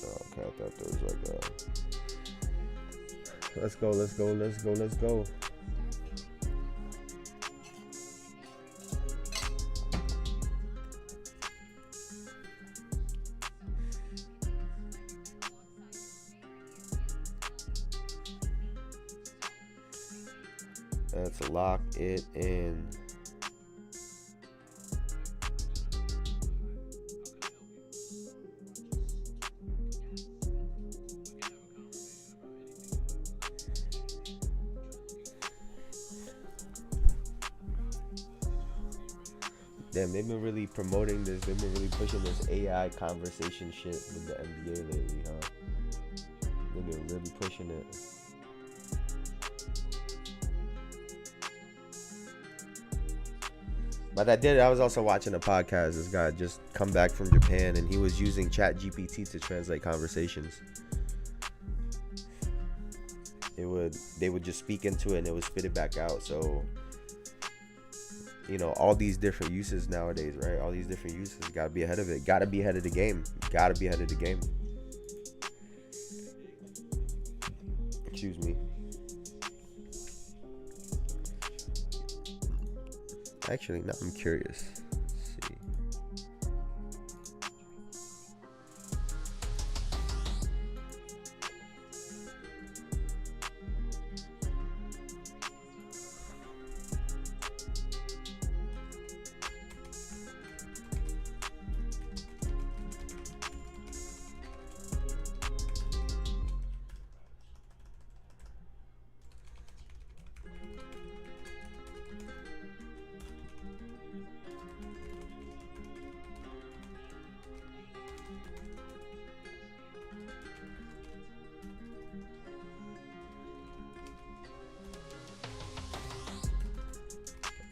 Okay, I thought there was like a... Let's go. Let's lock it in. Damn, they've been really promoting this. They've been really pushing this AI conversation shit with the NBA lately, huh? They've been really pushing it. But I was also watching a podcast. This guy just come back from Japan, and he was using ChatGPT to translate conversations. They would just speak into it, and it would spit it back out. So, you know, all these different uses nowadays, right? All these different uses, gotta be ahead of it. Gotta be ahead of the game. Gotta be ahead of the game. Excuse me. Actually, now I'm curious.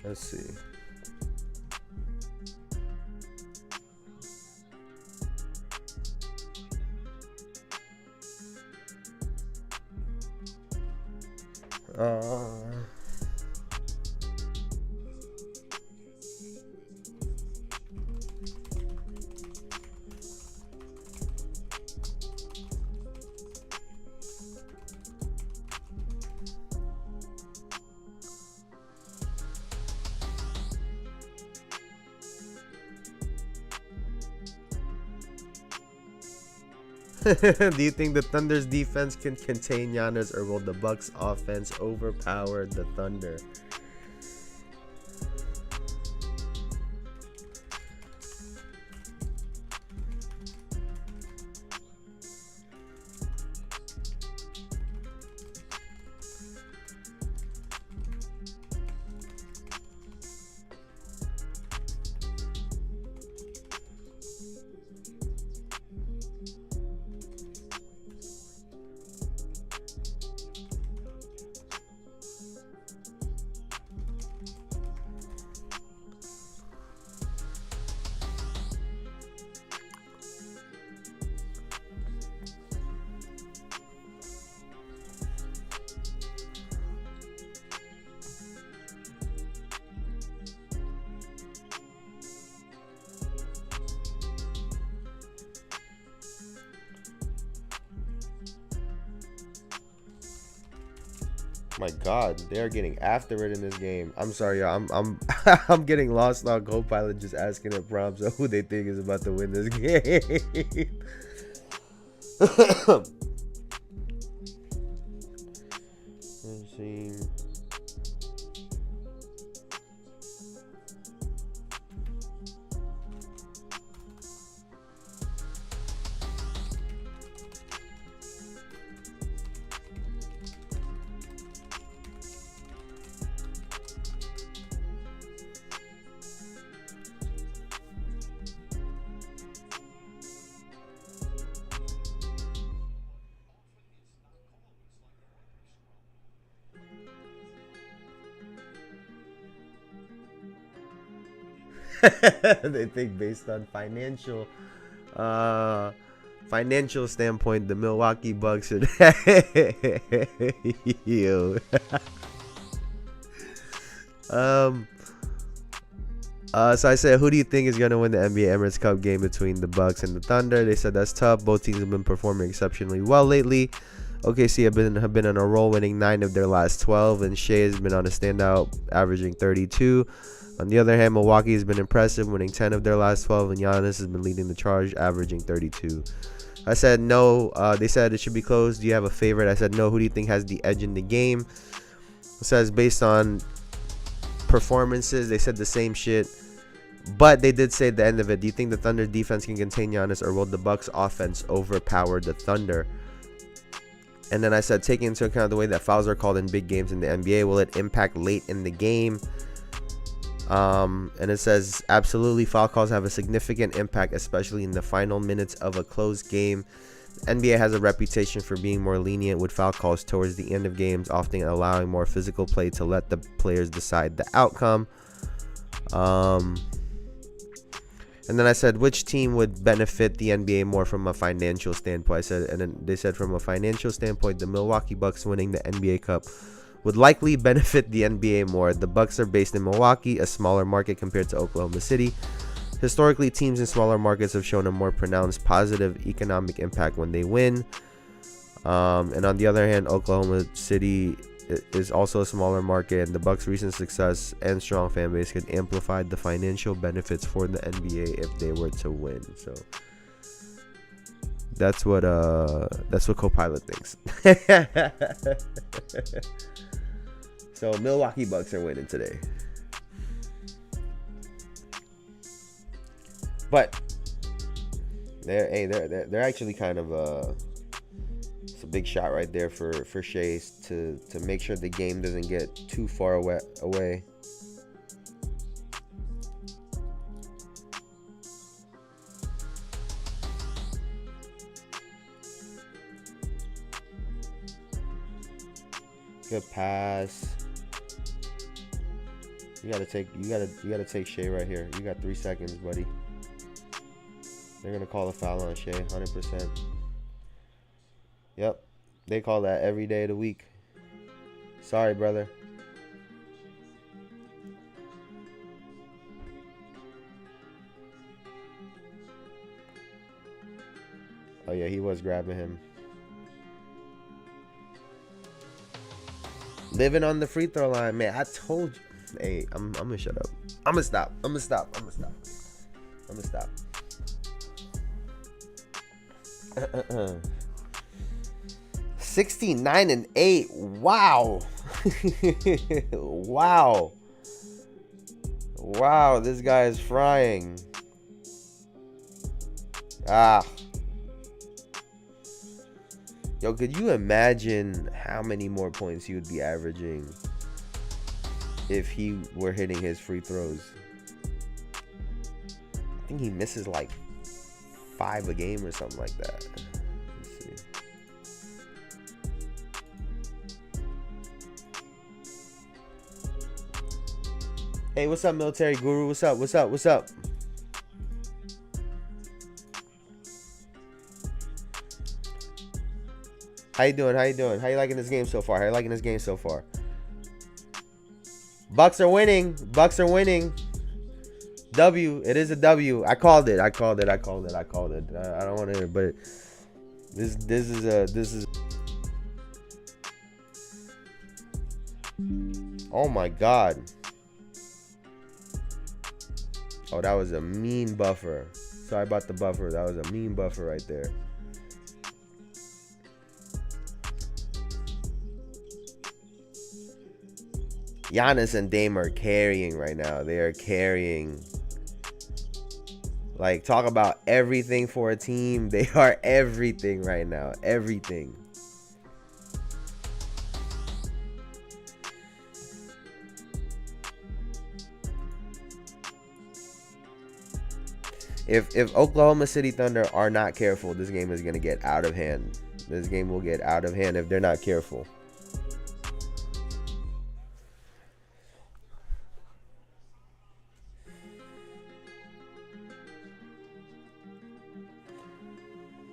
Let's see. Let's see. Do you think the Thunder's defense can contain Giannis, or will the Bucks' offense overpower the Thunder? My God, they are getting after it in this game. I'm sorry, y'all. I'm I'm getting lost on Copilot just asking the prompts of who they think is about to win this game. Let's see. They think based on financial standpoint, the Milwaukee Bucks should yo. So I said, who do you think is gonna win the NBA Emirates Cup game between the Bucks and the Thunder? They said that's tough. Both teams have been performing exceptionally well lately. OKC have been on a roll, winning 9 of their last 12, and Shea has been on a standout, averaging 32. On the other hand, Milwaukee has been impressive, winning 10 of their last 12, and Giannis has been leading the charge, averaging 32. I said no. They said it should be close. Do you have a favorite? I said no. Who do you think has the edge in the game? It says based on performances, they said the same shit. But they did say at the end of it, do you think the Thunder defense can contain Giannis, or will the Bucks offense overpower the Thunder? And then I said, taking into account the way that fouls are called in big games in the NBA, will it impact late in the game? And it says, absolutely, foul calls have a significant impact, especially in the final minutes of a close game. The NBA has a reputation for being more lenient with foul calls towards the end of games, often allowing more physical play to let the players decide the outcome. And then I said, which team would benefit the NBA more from a financial standpoint? I said, and then they said, from a financial standpoint, the Milwaukee Bucks winning the NBA Cup would likely benefit the NBA more. The Bucks are based in Milwaukee, a smaller market compared to Oklahoma City. Historically, teams in smaller markets have shown a more pronounced positive economic impact when they win. And on the other hand, Oklahoma City is also a smaller market, and the Bucks' recent success and strong fan base could amplify the financial benefits for the NBA if they were to win. So that's what Copilot thinks. So Milwaukee Bucks are winning today. But they're actually kind of it's a big shot right there for Shea to make sure the game doesn't get too far away. Good pass. You gotta take Shea right here. You got 3 seconds, buddy. They're gonna call a foul on Shea, 100%. Yep, they call that every day of the week. Sorry, brother. Oh yeah, he was grabbing him. Living on the free throw line, man. I told you. Hey, I'm gonna shut up. I'm gonna stop. 69-8. Wow. Wow, this guy is frying. Yo, could you imagine how many more points he would be averaging if he were hitting his free throws? I think he misses like 5 a game or something like that. Let's see. Hey, what's up, military guru? What's up? How you doing? How you liking this game so far? Bucks are winning. W. It is a W. I called it. I don't want to hear it, but this is Oh my God. Oh, that was a mean buffer. Sorry about the buffer. That was a mean buffer right there. Giannis and Dame are carrying right now. They are carrying. Like, talk about everything for a team. They are everything right now. Everything. If Oklahoma City Thunder are not careful, this game is going to get out of hand. This game will get out of hand if they're not careful.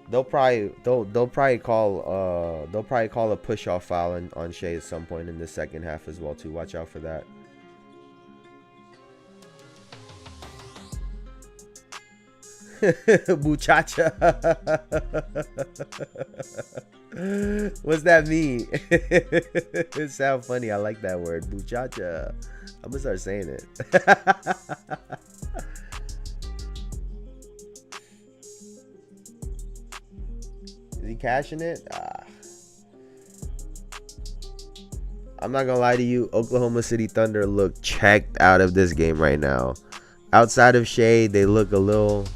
They'll probably call a push off foul on Shea at some point in the second half as well too. Watch out for that. Muchacha. What's that mean? It sounds funny. I like that word, muchacha. I'm gonna start saying it. Is he cashing it? I'm not gonna lie to you. Oklahoma City Thunder look checked out of this game right now. Outside of Shea, they look a little.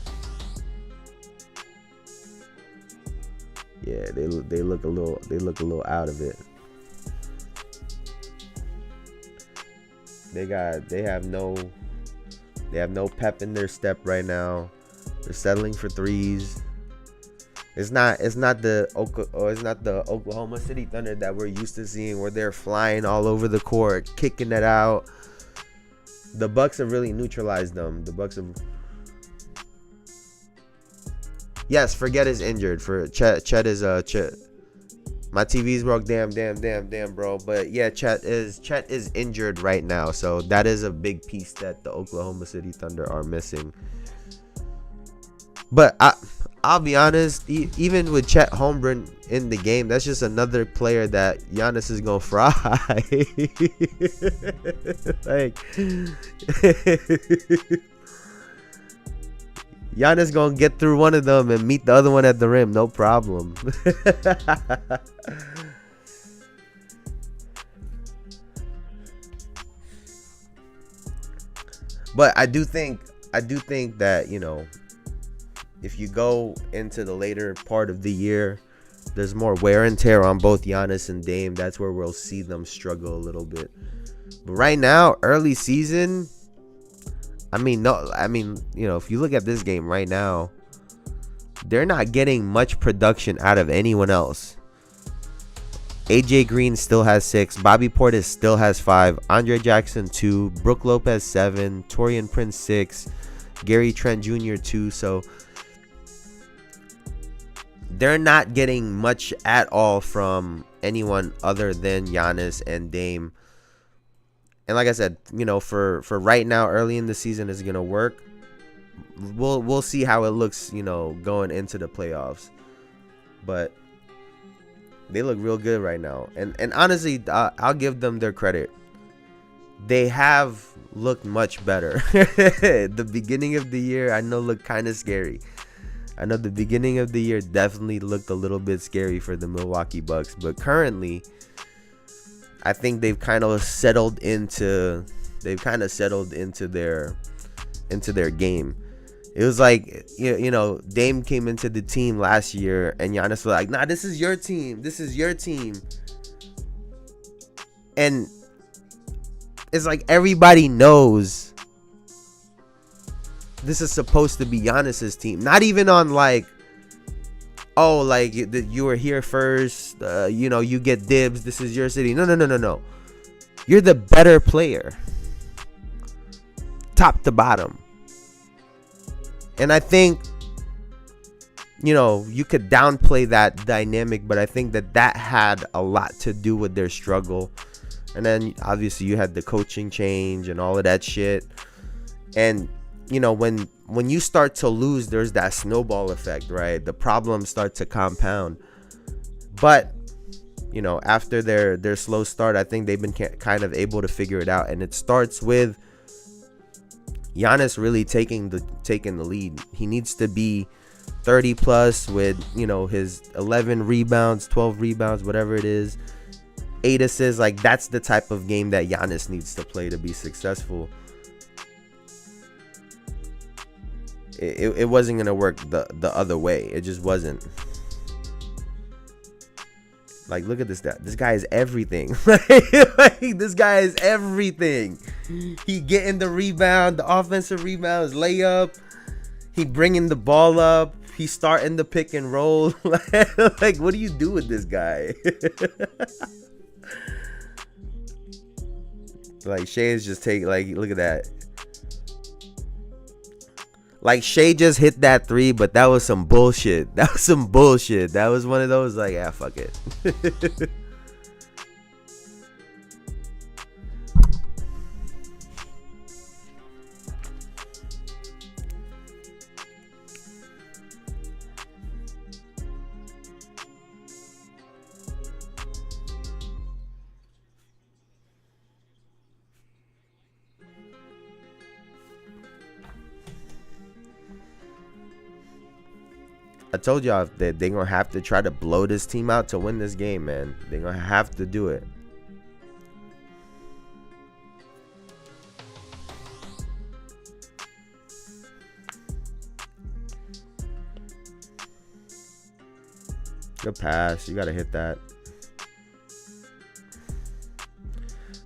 Yeah, they look a little out of it. They have no pep in their step right now. They're settling for threes. It's not the Oklahoma City Thunder that we're used to seeing, where they're flying all over the court, kicking it out. The Bucks have really neutralized them. The Bucks have. Yes, Forget is injured. For Chet is Chet. My TV's broke. Damn, bro. But yeah, Chet is injured right now. So that is a big piece that the Oklahoma City Thunder are missing. But I'll be honest, even with Chet Holmgren in the game, that's just another player that Giannis is gonna fry. Like, Giannis gonna get through one of them and meet the other one at the rim, no problem. But I do think that, you know, if you go into the later part of the year, there's more wear and tear on both Giannis and Dame. That's where we'll see them struggle a little bit. But right now, early season, you know, if you look at this game right now, they're not getting much production out of anyone else. AJ Green still has 6. Bobby Portis still has 5. Andre Jackson 2. Brook Lopez 7. Taurean Prince 6. Gary Trent Jr. 2. So they're not getting much at all from anyone other than Giannis and Dame. And like I said, you know, for right now, early in the season is gonna work. We'll see how it looks, you know, going into the playoffs. But they look real good right now. And honestly, I'll give them their credit. They have looked much better. The beginning of the year, I know, looked kind of scary. I know the beginning of the year definitely looked a little bit scary for the Milwaukee Bucks, but currently, I think they've kind of settled into their game. It was like, you know, Dame came into the team last year, and Giannis was like, "Nah, this is your team. This is your team." And it's like everybody knows this is supposed to be Giannis's team. Not even on like, oh, like you were here first, you know, you get dibs. This is your city. No. You're the better player, top to bottom. And I think, you know, you could downplay that dynamic, but I think that had a lot to do with their struggle. And then obviously you had the coaching change and all of that shit. And, you know, when you start to lose, there's that snowball effect, right? The problems start to compound. But, after their slow start, I think they've been kind of able to figure it out, and it starts with Giannis really taking the lead. He needs to be 30 plus with his 11 rebounds, 12 rebounds, whatever it is, 8 assists. Like, that's the type of game that Giannis needs to play to be successful. It wasn't gonna work the other way. It just wasn't. Like, look at this guy. This guy is everything. Like, this guy is everything. He getting the rebound, the offensive rebounds, layup. He bringing the ball up. He starting the pick and roll. Like, what do you do with this guy? Like, Shea is just look at that. Like, Shea just hit that 3, but that was some bullshit. That was some bullshit. That was one of those, like, fuck it. I told y'all that they're going to have to try to blow this team out to win this game, man. They're going to have to do it. Good pass. You got to hit that.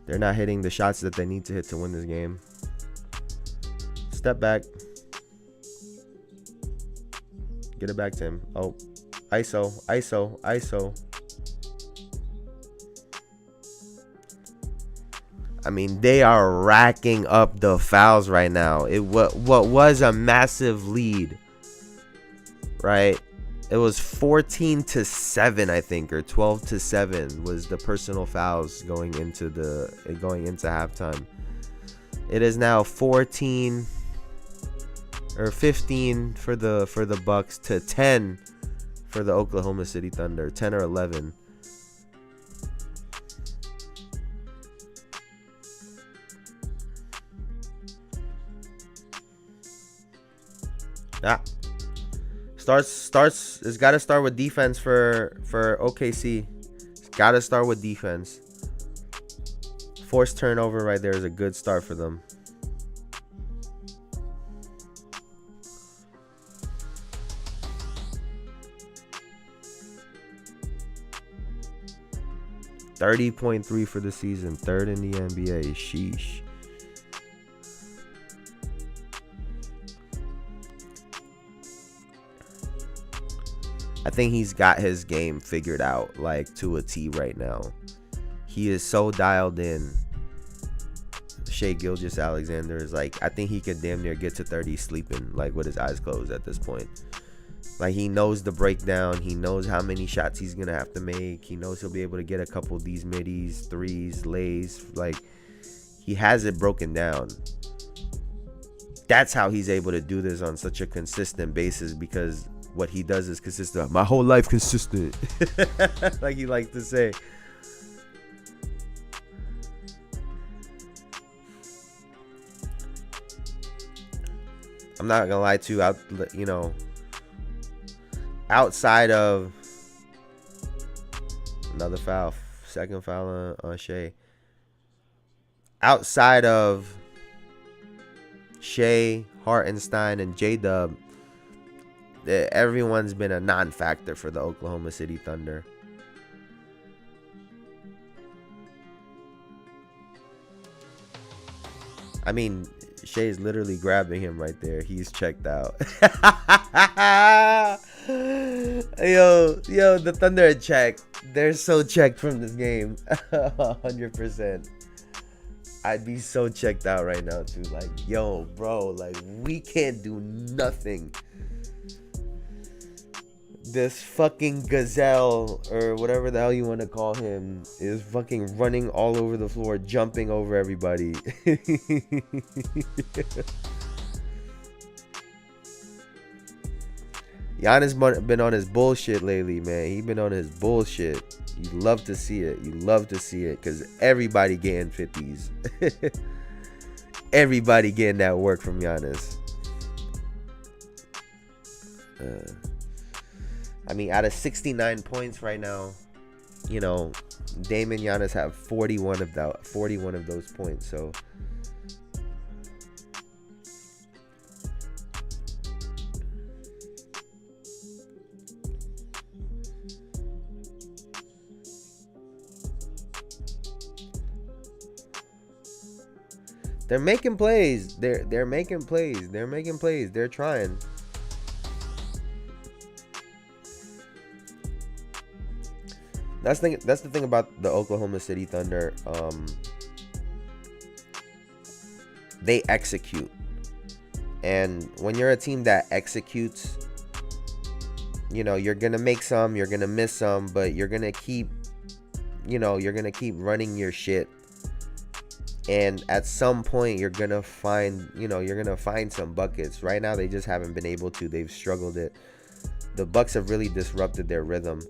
They're not hitting the shots that they need to hit to win this game. Step back. Get it back to him. Oh, ISO, ISO, ISO. I mean, they are racking up the fouls right now. What was a massive lead, right? It was 14-7, I think, or 12-7 was the personal fouls going into halftime. It is now 14 or 15 for the Bucks to 10 for the Oklahoma City Thunder. 10 or 11. Starts. It's got to start with defense for OKC. It's got to start with defense. Forced turnover right there is a good start for them. .3 for the season, 3rd in the NBA. Sheesh. I think he's got his game figured out, like, to a T right now. He is so dialed in. Shai Gilgeous-Alexander is like, I think he could damn near get to 30 sleeping, like, with his eyes closed at this point. Like, he knows the breakdown. He knows how many shots he's going to have to make. He knows he'll be able to get a couple of these middies, threes, lays. Like, he has it broken down. That's how he's able to do this on such a consistent basis, because what he does is consistent. My whole life consistent. Like he likes to say. I'm not going to lie to you, outside of another foul, second foul on Shai. Outside of Shai, Hartenstein, and J-Dub, everyone's been a non-factor for the Oklahoma City Thunder. I mean, Shai's literally grabbing him right there. He's checked out. Yo, the Thunder are checked. They're so checked from this game. 100%. I'd be so checked out right now, too. Like, yo, bro, like, we can't do nothing. This fucking gazelle, or whatever the hell you want to call him, is fucking running all over the floor, jumping over everybody. Giannis been on his bullshit lately, man. He been on his bullshit. You love to see it. You love to see it because everybody getting 50s. Everybody getting that work from Giannis. I mean, out of 69 points right now, you know, Dame and Giannis have 41 of those points. So they're making plays. They're making plays. They're making plays. They're trying. That's the thing about the Oklahoma City Thunder. They execute. And when you're a team that executes, you know, you're going to make some, you're going to miss some, but you're going to keep, you know, you're going to keep running your shit. And at some point, you're going to find, you know, you're going to find some buckets. Right now, they just haven't been able to. They've struggled it. The Bucks have really disrupted their rhythm.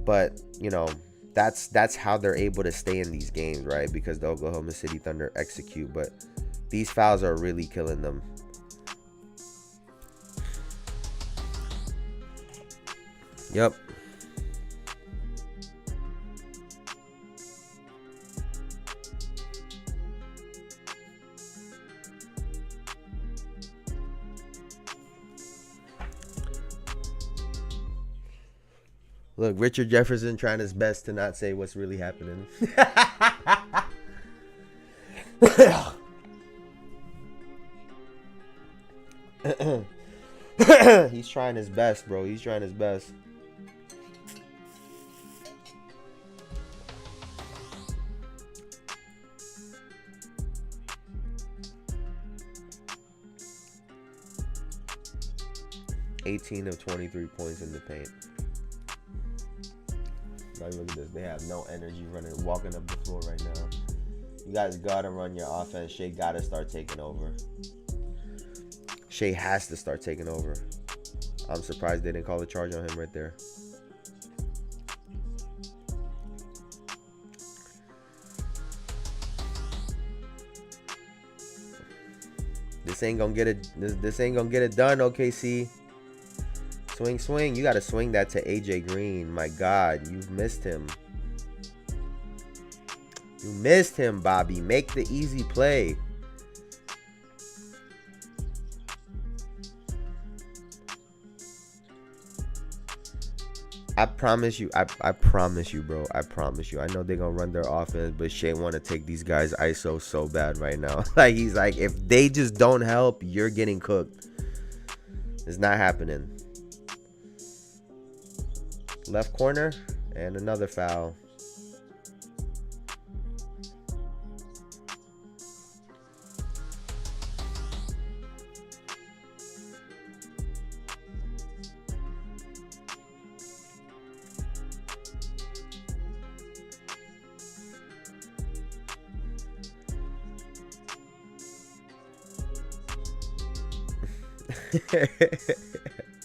But, you know, that's how they're able to stay in these games, right? Because the Oklahoma City Thunder execute. But these fouls are really killing them. Yep. Look, Richard Jefferson trying his best to not say what's really happening. He's trying his best, bro. He's trying his best. (18 of 23 points in the paint. Like, look at this. They have no energy walking up the floor right now. You guys gotta run your offense. Shea gotta start taking over. Shea has to start taking over. I'm surprised they didn't call a charge on him right there. This ain't gonna get it. This ain't gonna get it done, OKC. Swing, swing. You got to swing that to AJ Green. My God, you've missed him. You missed him, Bobby. Make the easy play. I promise you. I promise you, bro. I promise you. I know they're going to run their offense, but Shea want to take these guys ISO so bad right now. Like, he's like, if they just don't help, you're getting cooked. It's not happening. Left corner and another foul.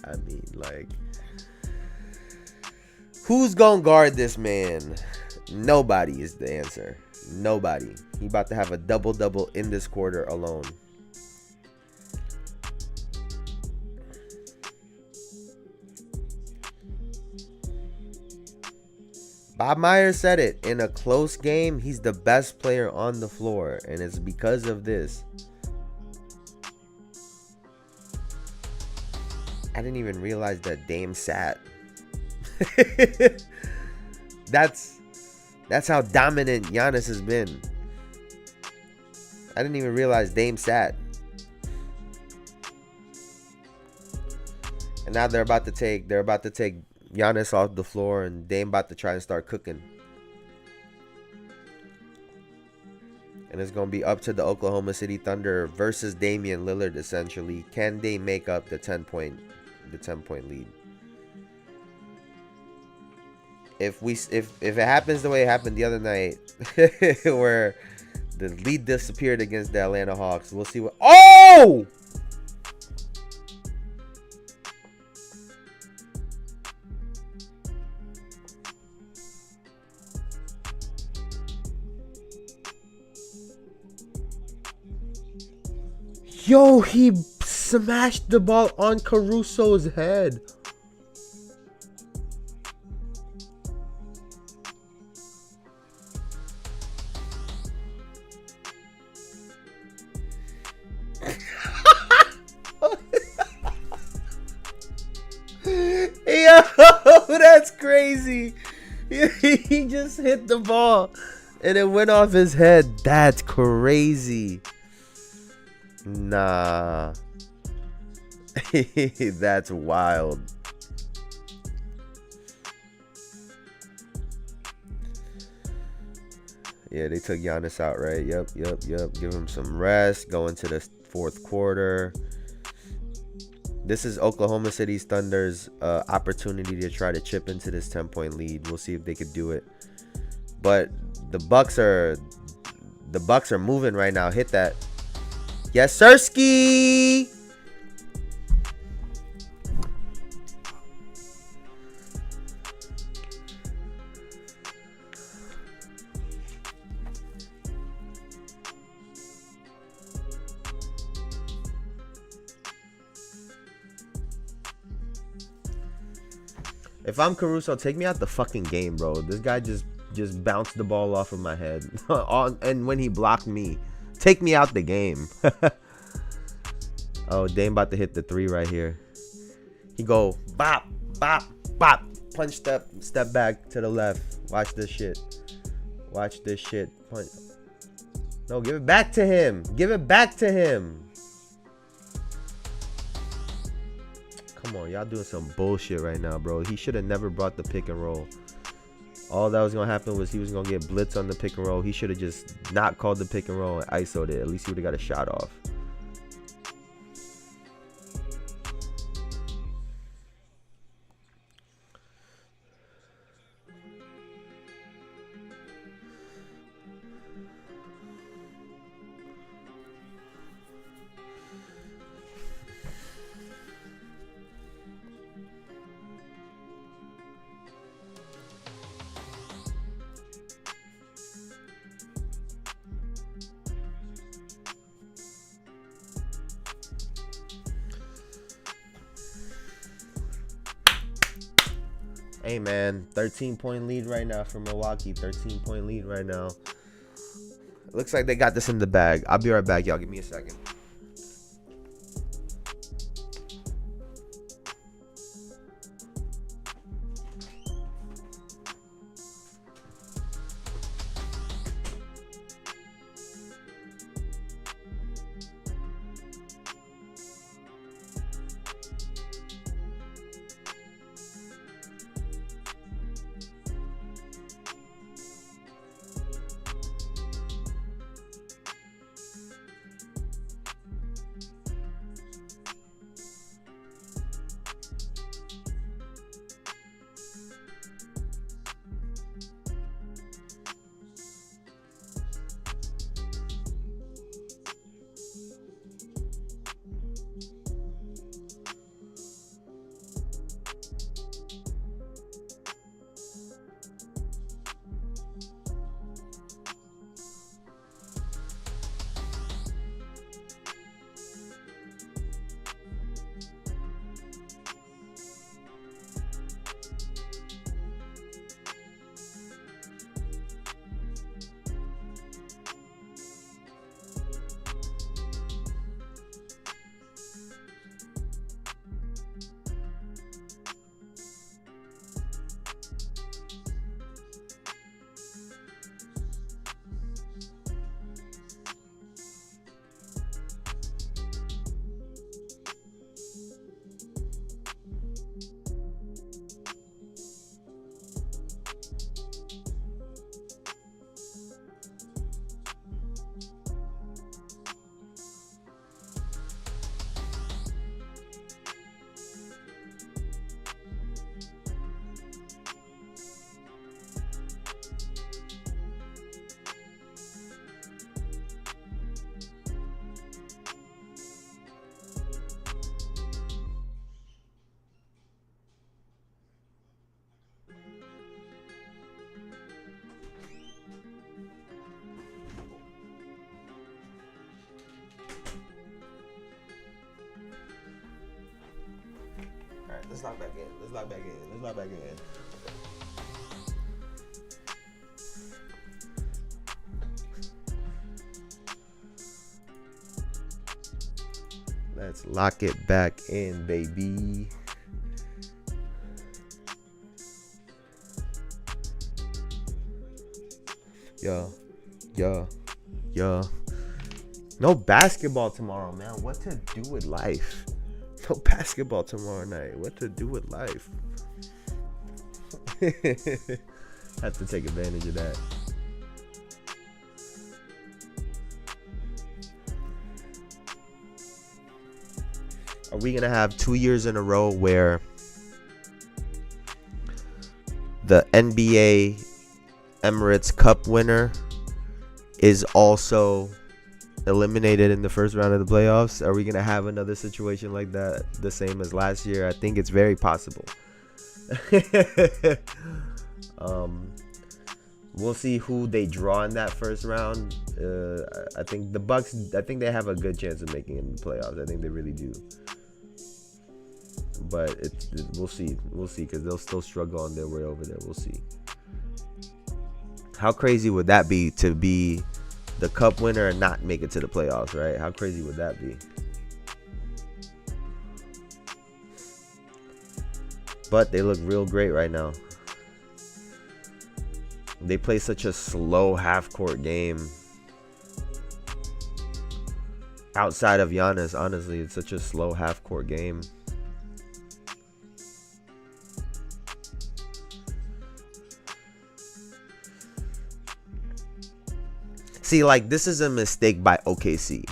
I mean, like, who's gonna guard this man? Nobody is the answer. Nobody. He about to have a double-double in this quarter alone. Bob Myers said it. In a close game, he's the best player on the floor, and it's because of this. I didn't even realize that Dame sat. That's how dominant Giannis has been. I didn't even realize Dame sat. And now they're about to take Giannis off the floor, and Dame about to try and start cooking. And it's going to be up to the Oklahoma City Thunder versus Damian Lillard, essentially. Can they make up the 10-point lead? If it happens the way it happened the other night, where the lead disappeared against the Atlanta Hawks, we'll see what. Oh! Yo, he smashed the ball on Caruso's head. Yo, that's crazy. He just hit the ball and it went off his head. That's crazy. Nah. That's wild. Yeah, they took Giannis out, right? Yep. Give him some rest. Go into the fourth quarter. This is Oklahoma City Thunder's opportunity to try to chip into this 10-point lead. We'll see if they could do it. But the Bucks are moving right now. Hit that. Yes, Sirski. If I'm Caruso, take me out the fucking game, bro. This guy just bounced the ball off of my head. And when he blocked me, take me out the game. Oh, Dame about to hit the 3 right here. He go bop, bop, bop. Punch step back to the left. Watch this shit. Watch this shit. Punch. No, give it back to him. Give it back to him. Come on, y'all doing some bullshit right now, bro. He should have never brought the pick and roll. All that was going to happen was he was going to get blitz on the pick and roll. He should have just not called the pick and roll and ISO'd it. At least he would have got a shot off. Hey, man, 13-point lead right now for Milwaukee. 13-point lead right now. Looks like they got this in the bag. I'll be right back, y'all. Give me a second. Let's lock back in. Let's lock back in. Let's lock back in. Let's lock it back in, baby. Yeah. No basketball tomorrow, man. What to do with life? No basketball tomorrow night. What to do with life? Have to take advantage of that. Are we gonna have 2 years in a row where the NBA Emirates Cup winner is also eliminated in the first round of the playoffs? Are we gonna have another situation like that, the same as last year? I think it's very possible. We'll see who they draw in that first round. I think the Bucks. I think they have a good chance of making it in the playoffs. I think they really do. But we'll see. We'll see, because they'll still struggle on their way over there. We'll see. How crazy would that be to be the cup winner and not make it to the playoffs, right? How crazy would that be? But they look real great right now. They play such a slow half-court game. Outside of Giannis, honestly, it's such a slow half-court game. See, like, this is a mistake by OKC,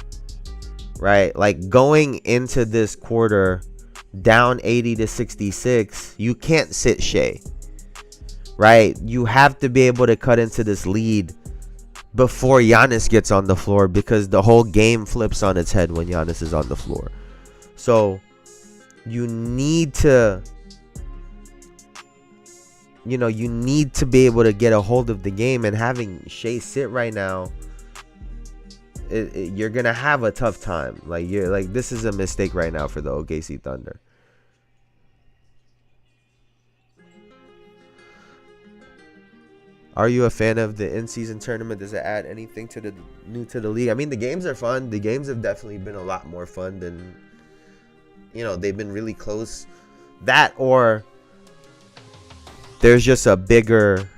right? Like, going into this quarter down 80-66, you can't sit Shea, right? You have to be able to cut into this lead before Giannis gets on the floor, because the whole game flips on its head when Giannis is on the floor. So you need to, you need to be able to get a hold of the game, and having Shea sit right now, you're gonna have a tough time. This is a mistake right now for the OKC Thunder. Are you a fan of the in-season tournament? Does it add anything to the league? I mean, the games are fun. The games have definitely been a lot more fun than, they've been really close. That, or there's just a bigger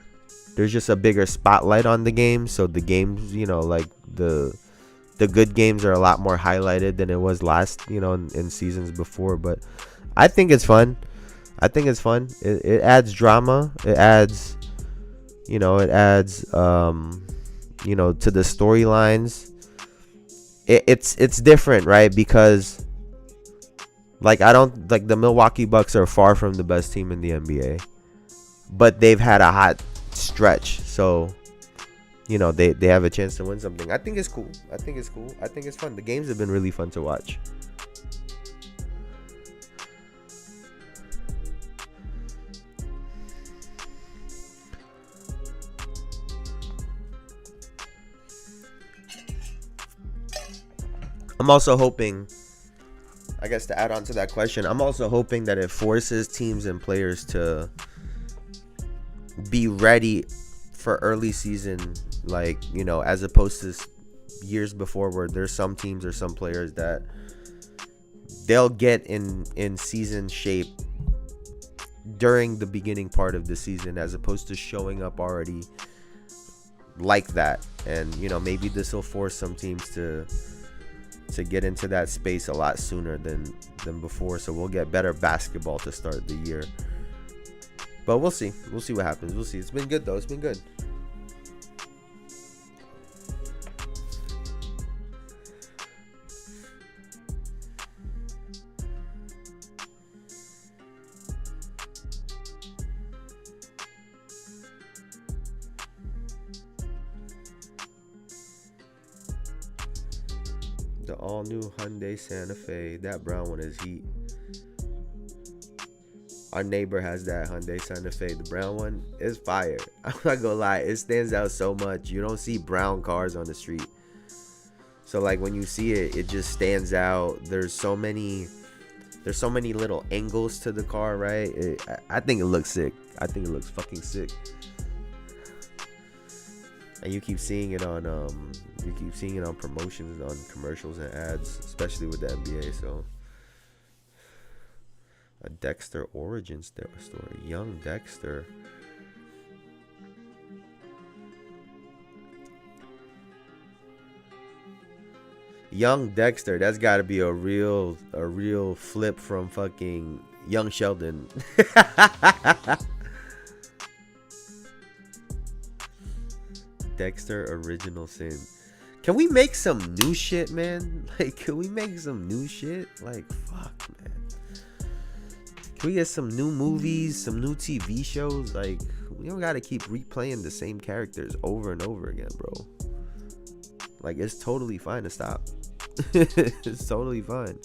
spotlight on the game. So the games, the good games are a lot more highlighted than it was last, in seasons before. But I think it's fun. It adds drama. It adds, to the storylines. It's different, right? Because, the Milwaukee Bucks are far from the best team in the NBA, but they've had a hot stretch. So, they have a chance to win something. I think it's cool. I think it's fun. The games have been really fun to watch. I'm also hoping, I guess, to add on to that question, I'm also hoping that it forces teams and players to be ready for early season, as opposed to years before, where there's some teams or some players that they'll get in season shape during the beginning part of the season, as opposed to showing up already like that. And maybe this will force some teams to get into that space a lot sooner than before, so we'll get better basketball to start the year. But we'll see what happens. We'll see. It's been good, though. It's been good. The all-new Hyundai Santa Fe. That brown one is heat. Our neighbor has that Hyundai Santa Fe. The brown one is fire. I'm not gonna lie. It stands out so much. You don't see brown cars on the street. So, when you see it, it just stands out. There's so many There's so many little angles to the car, right? I think it looks sick. I think it looks fucking sick. And you keep seeing it on promotions, on commercials and ads, especially with the NBA. So a Dexter origin story, young Dexter. Young Dexter, that's got to be a real flip from fucking Young Sheldon. Dexter Original Sin. Can we make some new shit, man? Like, can we make some new shit? Like, fuck, man. Can we get some new movies, some new TV shows? Like, we don't gotta keep replaying the same characters over and over again, bro. Like, it's totally fine to stop. It's totally fine.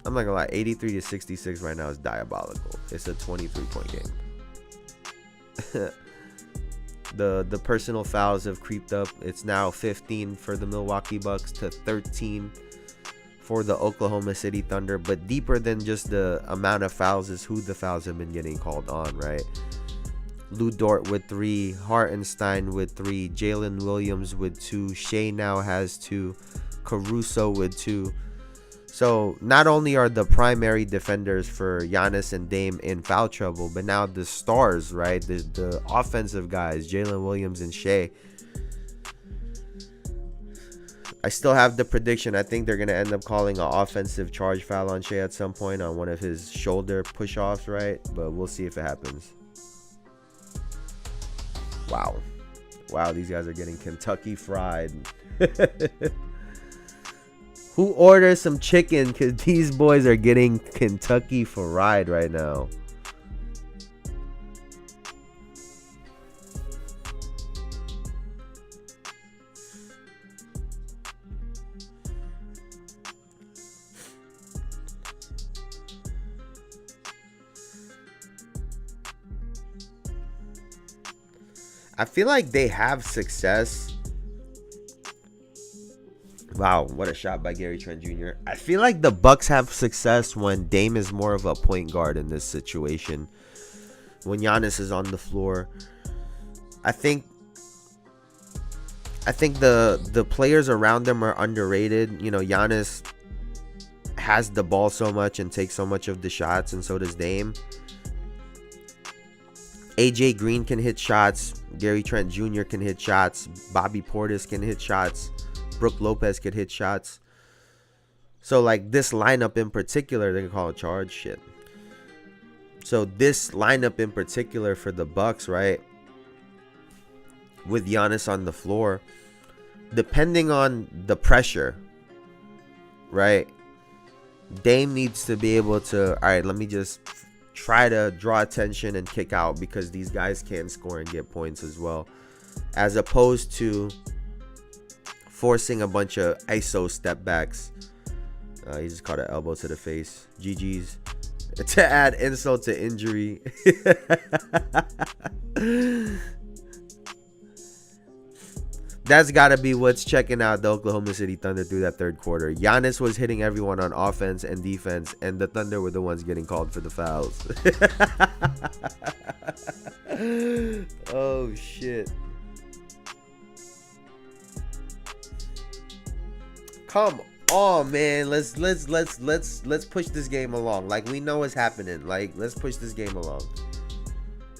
I'm not gonna lie, 83-66 right now is diabolical. It's a 23-point game. The personal fouls have creeped up. It's now 15 for the Milwaukee Bucks to 13 for the Oklahoma City Thunder. But deeper than just the amount of fouls is who the fouls have been getting called on, right? Lou Dort with 3, Hartenstein with 3, Jalen Williams with 2, Shea now has 2, Caruso with 2. So not only are the primary defenders for Giannis and Dame in foul trouble, but now the stars, right? The offensive guys, Jalen Williams and Shea. I still have the prediction. I think they're going to end up calling an offensive charge foul on Shea at some point on one of his shoulder push-offs, right? But we'll see if it happens. Wow. Wow, these guys are getting Kentucky fried. Who orders some chicken? Because these boys are getting Kentucky fried right now. I feel like they have success. Wow, what a shot by Gary Trent Jr. I feel like the Bucks have success when Dame is more of a point guard in this situation. When Giannis is on the floor. I think the players around them are underrated. You know, Giannis has the ball so much and takes so much of the shots, and so does Dame. AJ Green can hit shots. Gary Trent Jr. can hit shots. Bobby Portis can hit shots. Brook Lopez could hit shots. So, like, this lineup in particular, they can call it charge shit. So, this lineup in particular for the Bucks, right, with Giannis on the floor, depending on the pressure, right, Dame needs to be able to, all right, let me just try to draw attention and kick out because these guys can score and get points as well, as opposed to forcing a bunch of ISO step backs. He just caught an elbow to the face. GG's. To add insult to injury. That's got to be what's checking out the Oklahoma City Thunder through that third quarter. Giannis was hitting everyone on offense and defense, and the Thunder were the ones getting called for the fouls. Oh, shit. Come on, man. Let's push this game along. Like, we know what's happening. Like, let's push this game along.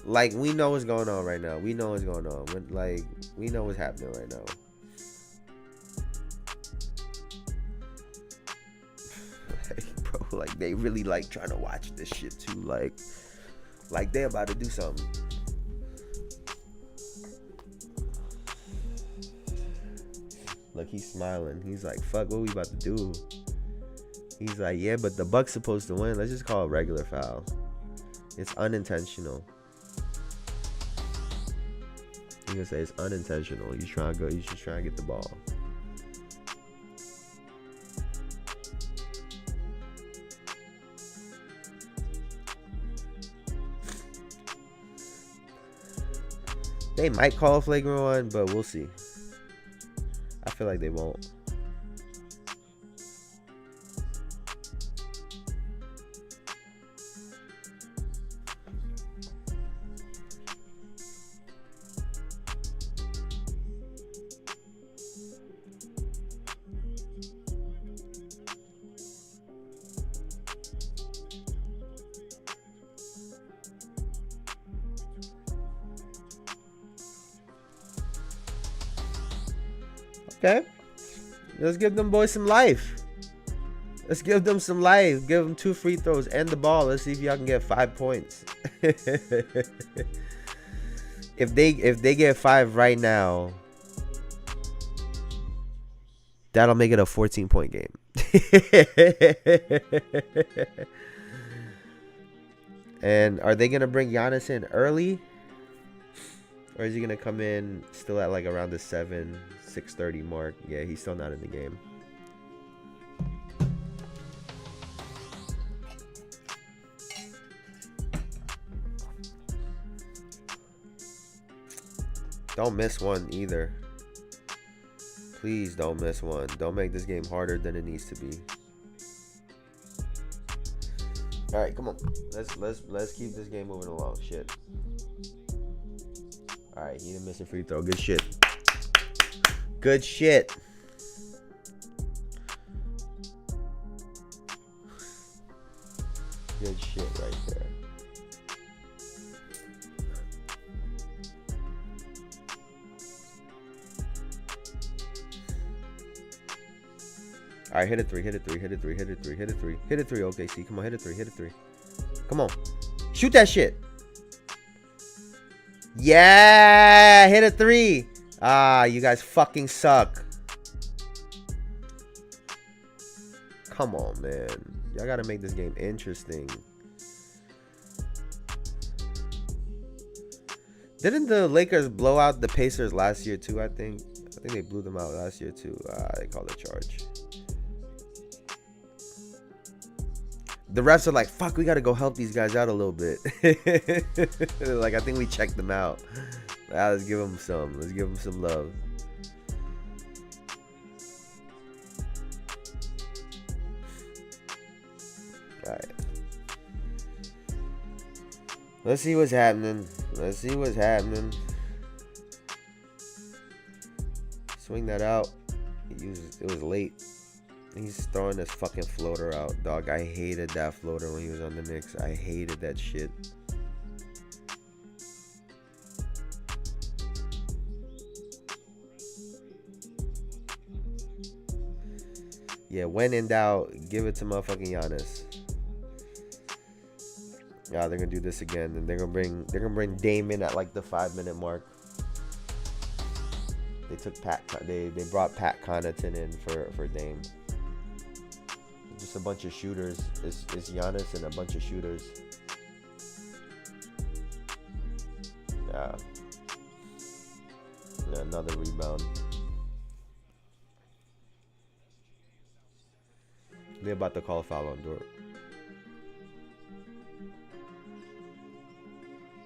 Like, we know what's going on right now. We know what's going on. Like, we know what's happening right now. Like, bro, like, they really like trying to watch this shit too. Like they about to do something. Look, he's smiling. He's like, fuck, what we about to do? He's like, yeah, but the Bucks supposed to win. Let's just call it regular foul. It's unintentional. You gonna say it's unintentional. He's trying to go. He's just trying to get the ball. They might call a flagrant one, but we'll see. I feel like they won't. Okay. Let's give them boys some life. Let's give them some life. Give them 2 free throws and the ball. Let's see if y'all can get 5 points. If they get 5 right now, that'll make it a 14-point game. And are they gonna bring Giannis in early, or is he gonna come in still at like around the 6:30 mark? Yeah, he's still not in the game. Don't miss one either. Please don't miss one. Don't make this game harder than it needs to be. All right, come on. Let's keep this game moving along. Shit. All right, he didn't miss a free throw. Good shit. Good shit. Good shit right there. All right, hit a 3, hit a 3, hit a 3, hit a 3, hit a 3, hit a 3. Okay, see, come on, hit a 3, hit a 3. Come on, shoot that shit. Yeah, hit a 3. Ah, you guys fucking suck. Come on, man. Y'all gotta make this game interesting. Didn't the Lakers blow out the Pacers last year too? I think they blew them out last year too. They called a charge. The refs are like, fuck, we got to go help these guys out a little bit. Like, I think we checked them out. Let's give them some. Let's give them some love. All right. Let's see what's happening. Let's see what's happening. Swing that out. It was late. He's throwing this fucking floater out, dog. I hated that floater when he was on the Knicks. I hated that shit. Yeah, when in doubt, give it to motherfucking Giannis. Yeah, they're gonna do this again, and they're gonna bring Dame in at like the 5-minute mark. They brought Pat Connaughton in for Dame. Just a bunch of shooters. It's Giannis and a bunch of shooters. Yeah. Another rebound. They're about to call a foul on Dort.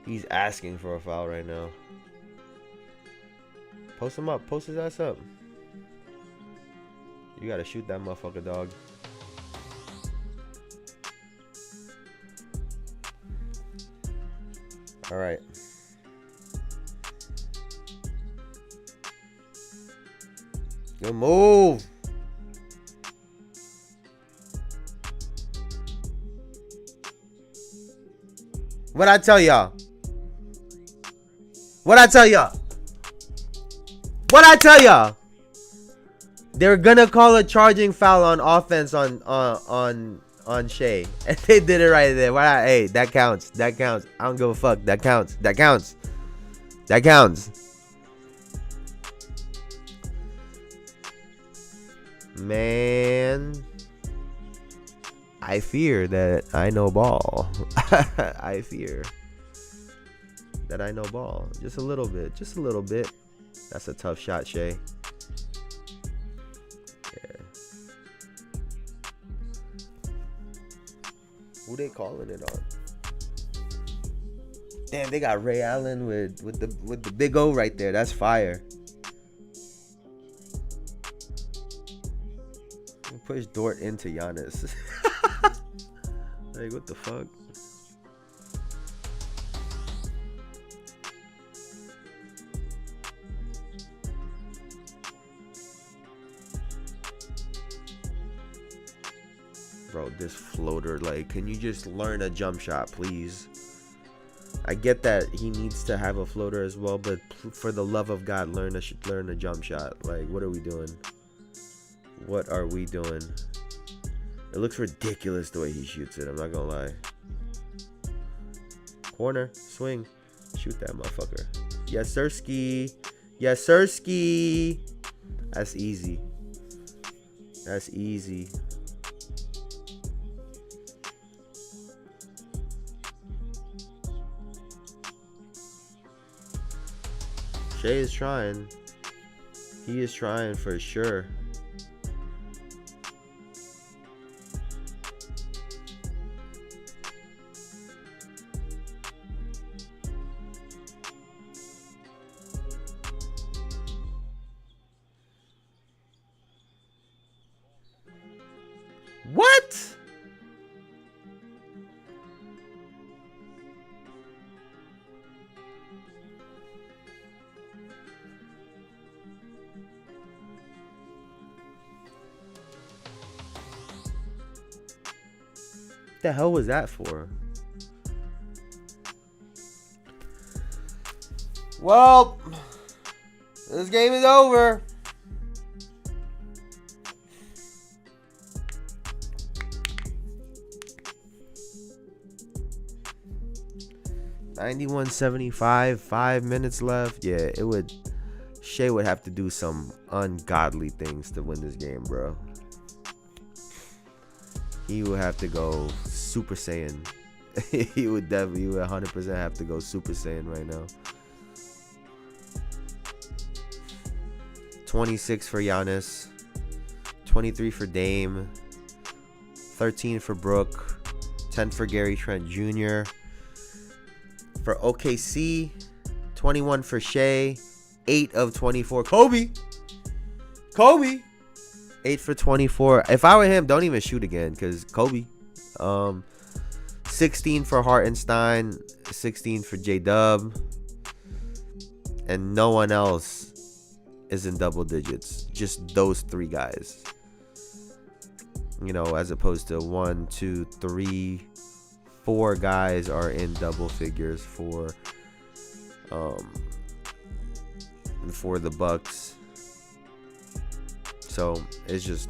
He's asking for a foul right now. Post him up. Post his ass up. You gotta shoot that motherfucker, dog. All right. Good move. What I tell y'all? What I tell y'all? What I tell y'all? They're gonna call a charging foul on offense on Shea, and they did it right there. Hey, that counts. That counts. I don't give a fuck. That counts. That counts. That counts. Man, I fear that I know ball. I fear that I know ball. Just a little bit. Just a little bit. That's a tough shot, Shea. Yeah. Who they calling it on? Damn, they got Ray Allen with the big O right there. That's fire. Push Dort into Giannis. Like, what the fuck? Bro, this floater, like, can you just learn a jump shot, please? I get that he needs to have a floater as well, but for the love of God, learn a jump shot. Like, what are we doing? What are we doing? It looks ridiculous the way he shoots it. I'm not gonna lie. Corner, swing, shoot that motherfucker. Yes, sirski. Yes, sirski. That's easy. That's easy. Shea is trying. He is trying for sure. What? The hell was that for? Well, this game is over. $91.75, 5 minutes left. Yeah, it would. Shea would have to do some ungodly things to win this game, bro. He would have to go Super Saiyan. He would 100% have to go Super Saiyan right now. 26 for Giannis, 23 for Dame, 13 for Brook, 10 for Gary Trent Jr. For OKC, 21 for Shea, 8 of 24. Kobe. 8 for 24. If I were him, don't even shoot again, because Kobe. 16 for Hartenstein, 16 for J-Dub, and no one else is in double digits. Just those 3 guys. You know, as opposed to 1, 2, 3, 4 guys are in double figures for the Bucks. So it's just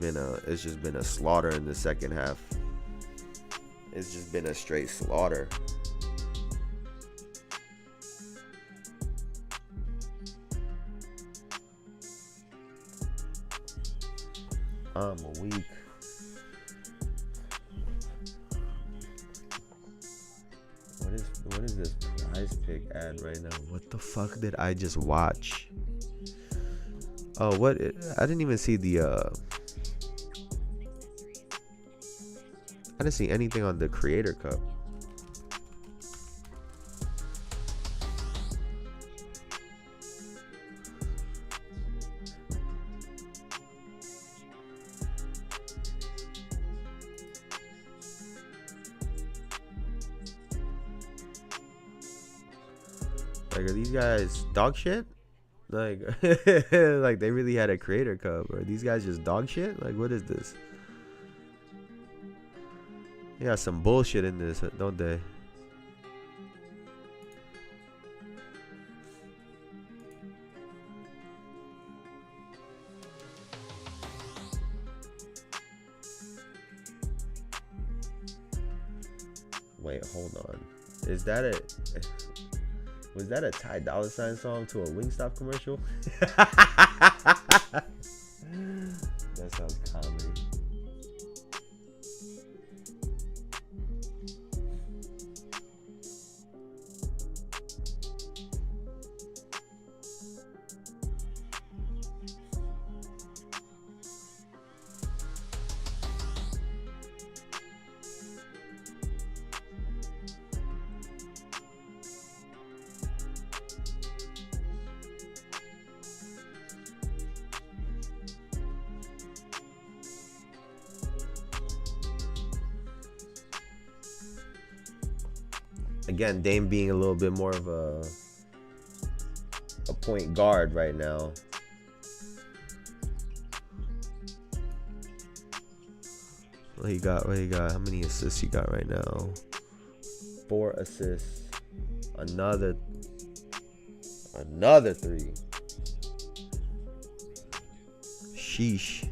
been a slaughter in the second half. It's just been a straight slaughter. I'm weak. What is this prize pick ad right now? What the fuck did I just watch? Oh, what? I didn't even see the I didn't see anything on the Creator Cup. Like, are these guys dog shit? Like, like they really had a Creator Cup. Or are these guys just dog shit? Like, what is this? They got some bullshit in this, don't they? Wait, hold on. Was that a Ty Dolla $ign song to a Wingstop commercial? That sounds comedy. Again, Dame being a little bit more of a point guard right now. What he got? How many assists he got right now? 4 assists. Another 3. Sheesh.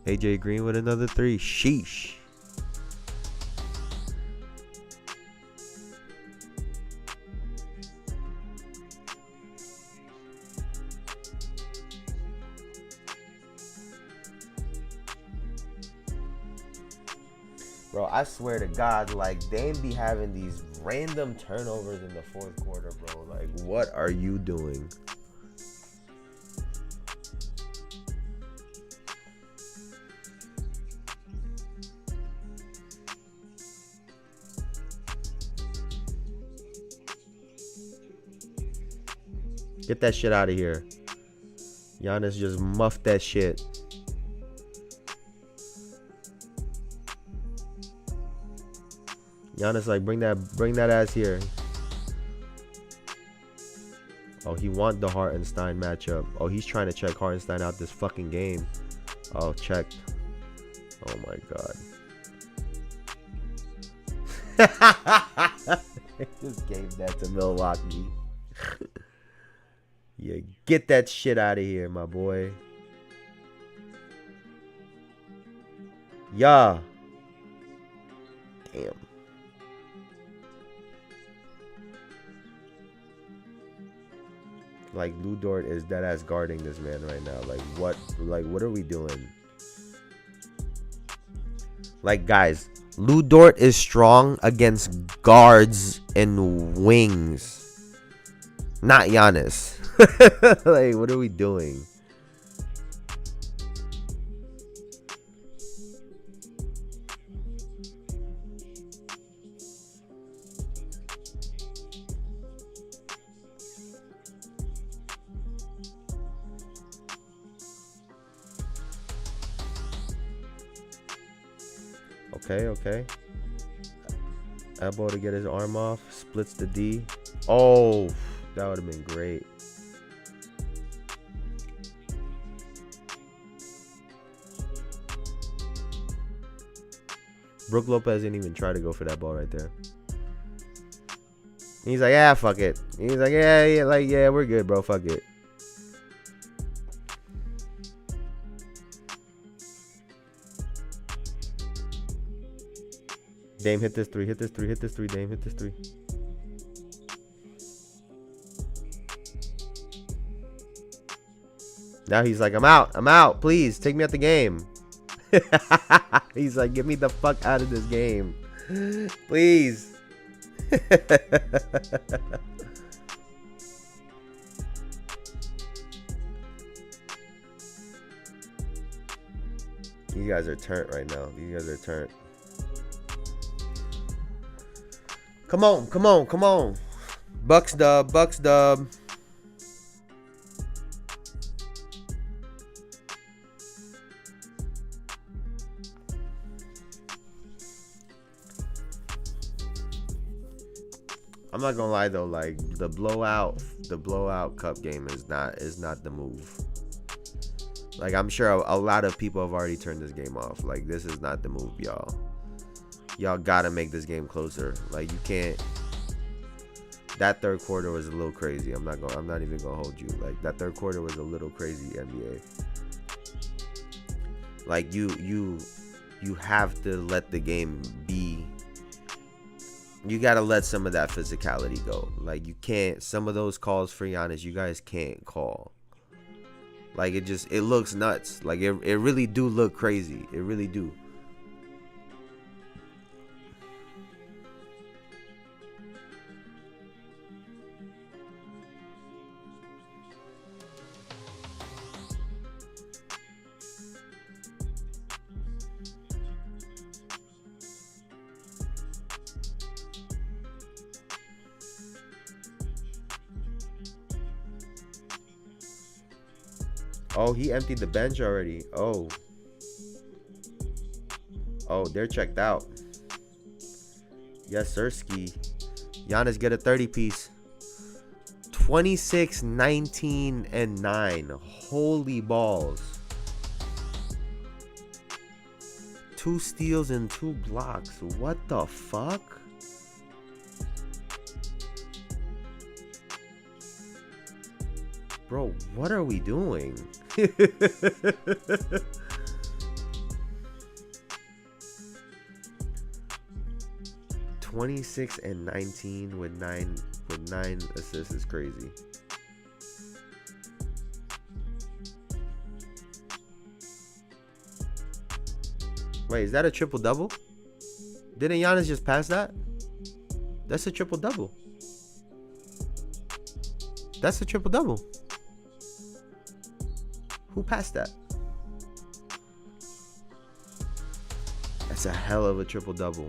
AJ Green with another 3. Sheesh. Bro, I swear to God, like, Dame be having these random turnovers in the fourth quarter, bro. Like, what are you doing? Get that shit out of here. Giannis just muffed that shit. Giannis like, bring that ass here. Oh, he want the Hartenstein matchup. Oh, he's trying to check Hartenstein out this fucking game. Oh, checked. Oh my God. Just gave that to Milwaukee. Yeah, get that shit out of here, my boy. Yeah. Damn. Like, Lou Dort is dead ass guarding this man right now. Like, what are we doing? Like, guys, Lou Dort is strong against guards and wings. Not Giannis. Like, what are we doing? Okay. Elbow to get his arm off. Splits the D. Oh, that would have been great. Brook Lopez didn't even try to go for that ball right there. He's like, yeah, fuck it. He's like, yeah, we're good, bro. Fuck it. Dame, hit this three, Dame, hit this three. Now he's like, I'm out, please, take me out the game. He's like, get me the fuck out of this game. Please. You guys are turnt right now. Come on. Bucks dub. I'm not gonna lie though, like the blowout cup game is not the move. Like, I'm sure a lot of people have already turned this game off. Like, this is not the move, y'all. Y'all gotta make this game closer. Like, you can't. That third quarter was a little crazy. I'm not even gonna hold you. Like, that third quarter was a little crazy, NBA. Like, you have to let the game be. You gotta let some of that physicality go. Like, you can't. Some of those calls for Giannis, you guys can't call. Like, it looks nuts. Like, it really do look crazy. It really do. Oh, he emptied the bench already. Oh, they're checked out. Yes, sirski. Giannis get a 30-piece. 26, 19, and 9. Holy balls. 2 steals and 2 blocks. What the fuck? Bro, what are we doing? 26 and 19 with nine assists is crazy. Wait, is that a triple double? Didn't Giannis just pass that? That's a triple double. That's a triple double. Who passed that? That's a hell of a triple double.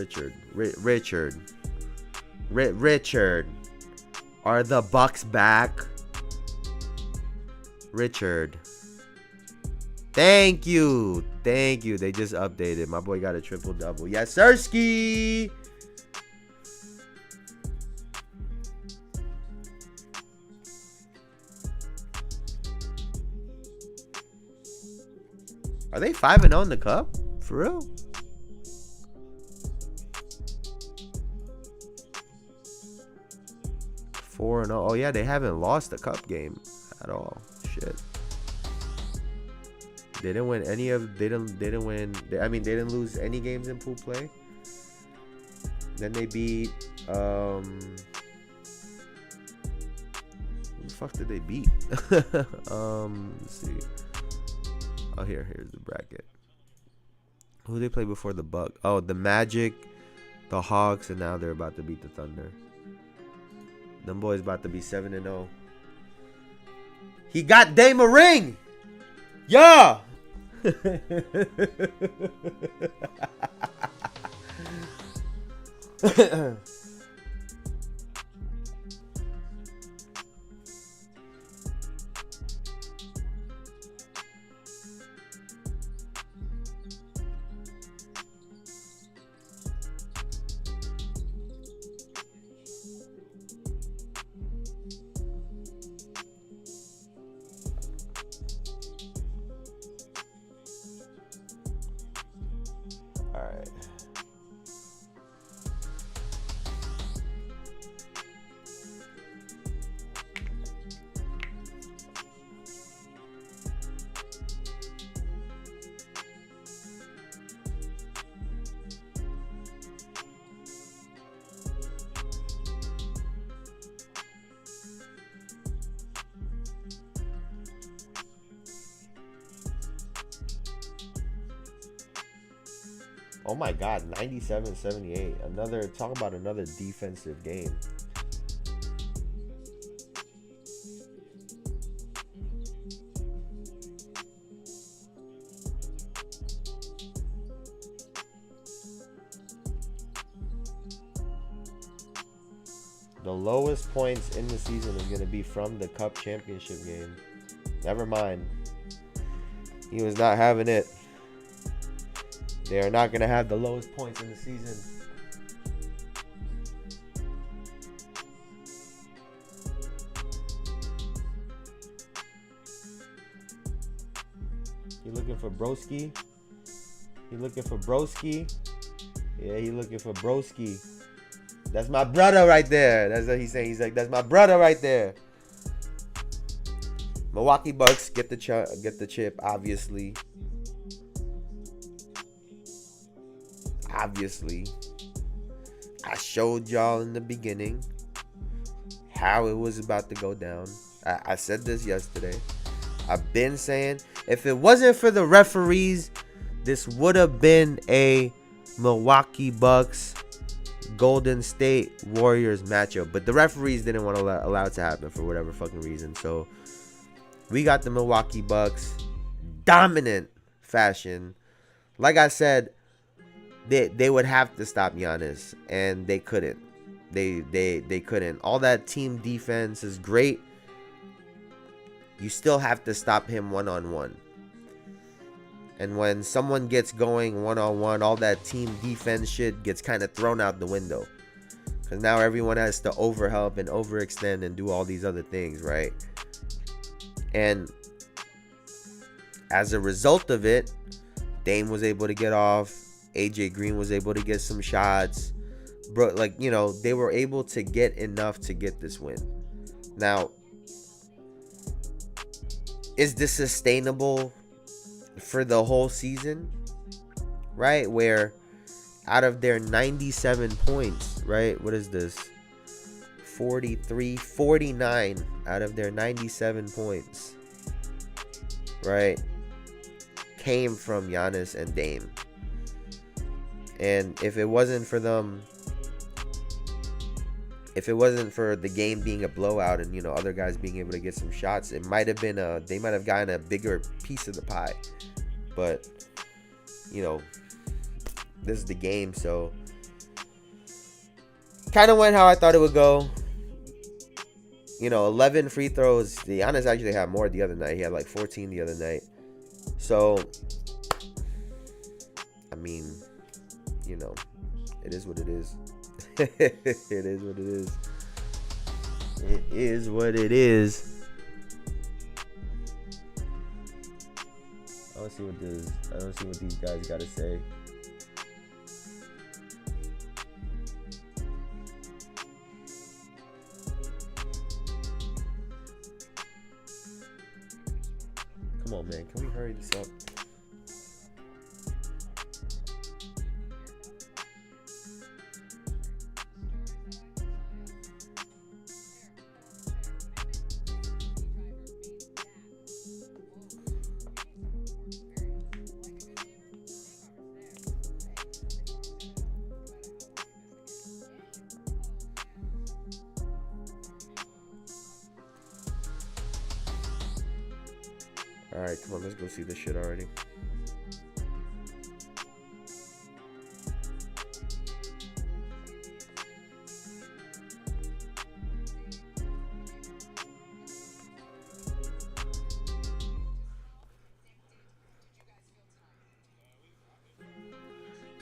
Richard. Are the Bucks back? Richard. Thank you. They just updated. My boy got a triple double. Yes, sirski. Are they 5-0 in the cup? For real? Oh, oh yeah, they haven't lost a cup game at all. Shit. They didn't win any of. They didn't win. I mean, they didn't lose any games in pool play. Then they beat. Who the fuck did they beat? Let's see. Oh, here's the bracket. Who they play before the Bucks? Oh, the Magic, the Hawks, and now they're about to beat the Thunder. Them boys about to be 7-0. He got Dame a ring. Yeah. Oh my God, 97-78. Talk about another defensive game. The lowest points in the season is going to be from the Cup Championship game. Never mind. He was not having it. They are not going to have the lowest points in the season. You looking for broski? You looking for broski? Yeah, he looking for broski. That's my brother right there. That's what he's saying. He's like, that's my brother right there. Milwaukee Bucks get the chip, obviously. Obviously, I showed y'all in the beginning how it was about to go down. I said this yesterday. I've been saying, if it wasn't for the referees, this would have been a Milwaukee Bucks Golden State Warriors matchup. But the referees didn't want to allow it to happen for whatever fucking reason. So we got the Milwaukee Bucks, dominant fashion. Like I said, they would have to stop Giannis, and they couldn't. They couldn't. All that team defense is great. You still have to stop him one-on-one. And when someone gets going one-on-one, all that team defense shit gets kind of thrown out the window. Because now everyone has to overhelp and overextend and do all these other things, right? And as a result of it, Dame was able to get off. AJ Green was able to get some shots. Bro, like, they were able to get enough to get this win. Now, is this sustainable for the whole season? Right? Where out of their 97 points, right? What is this? 49 out of their 97 points, right, came from Giannis and Dame. And if it wasn't for them, if it wasn't for the game being a blowout and, other guys being able to get some shots, it might have been they might have gotten a bigger piece of the pie. But, this is the game, so kind of went how I thought it would go. 11 free throws. Giannis actually had more the other night. He had like 14 the other night. So, I mean, it is what it is. It is what it is. It is what it is. I don't see what these guys got to say. Come on, man. Can we hurry this up? Alright, come on, let's go see this shit already.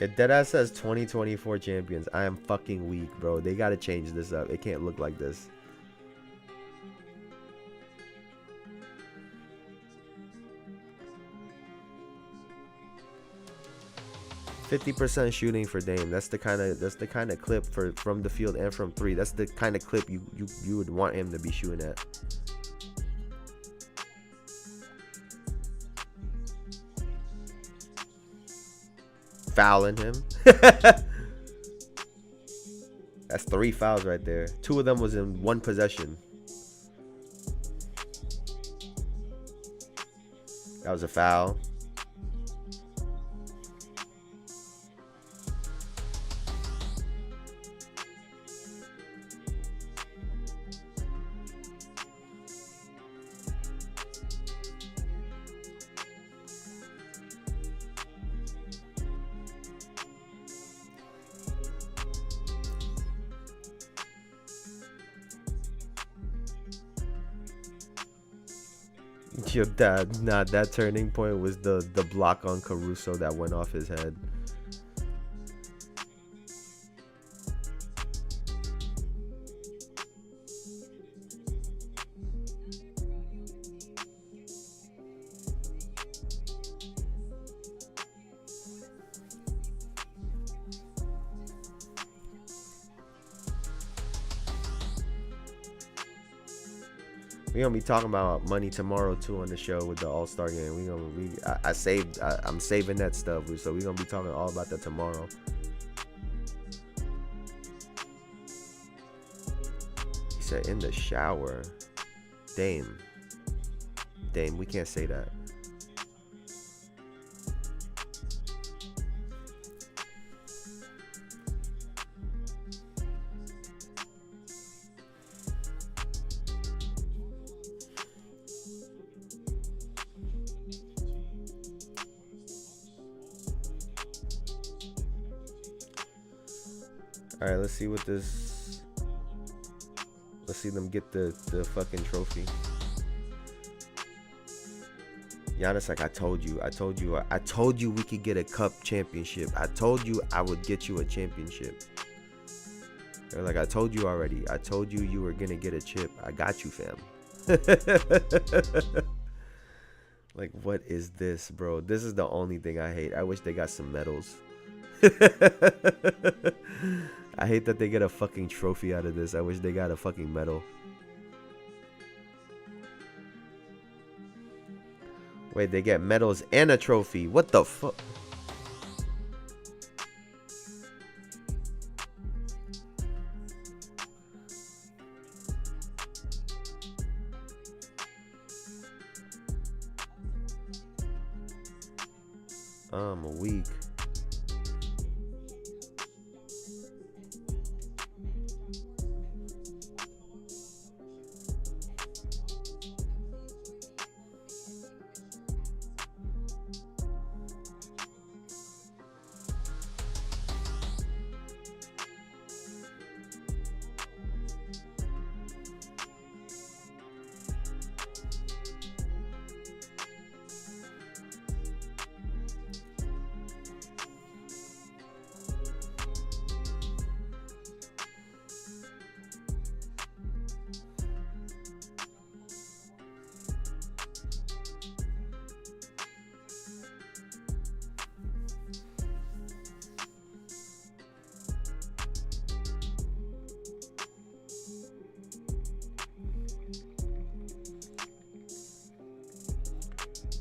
If Deadass says 2024 champions, I am fucking weak, bro. They gotta change this up. It can't look like this. 50% shooting for Dame. That's the kind of clip from the field and from three. That's the kind of clip you would want him to be shooting at. Fouling him. That's 3 fouls right there. 2 of them was in 1 possession. That was a foul. Yo, that turning point was the block on Caruso that went off his head. We gonna be talking about money tomorrow too on the show with the All-Star game. I'm saving that stuff, so we gonna be talking all about that tomorrow. He said in the shower. Dame, we can't say that. All right, let's see what this. Let's see them get the fucking trophy. Giannis, like I told you we could get a cup championship. I told you I would get you a championship. They're like, I told you already. I told you were gonna get a chip. I got you, fam. Like, what is this, bro? This is the only thing I hate. I wish they got some medals. I hate that they get a fucking trophy out of this. I wish they got a fucking medal. Wait, they get medals and a trophy. What the fuck? I'm a weak.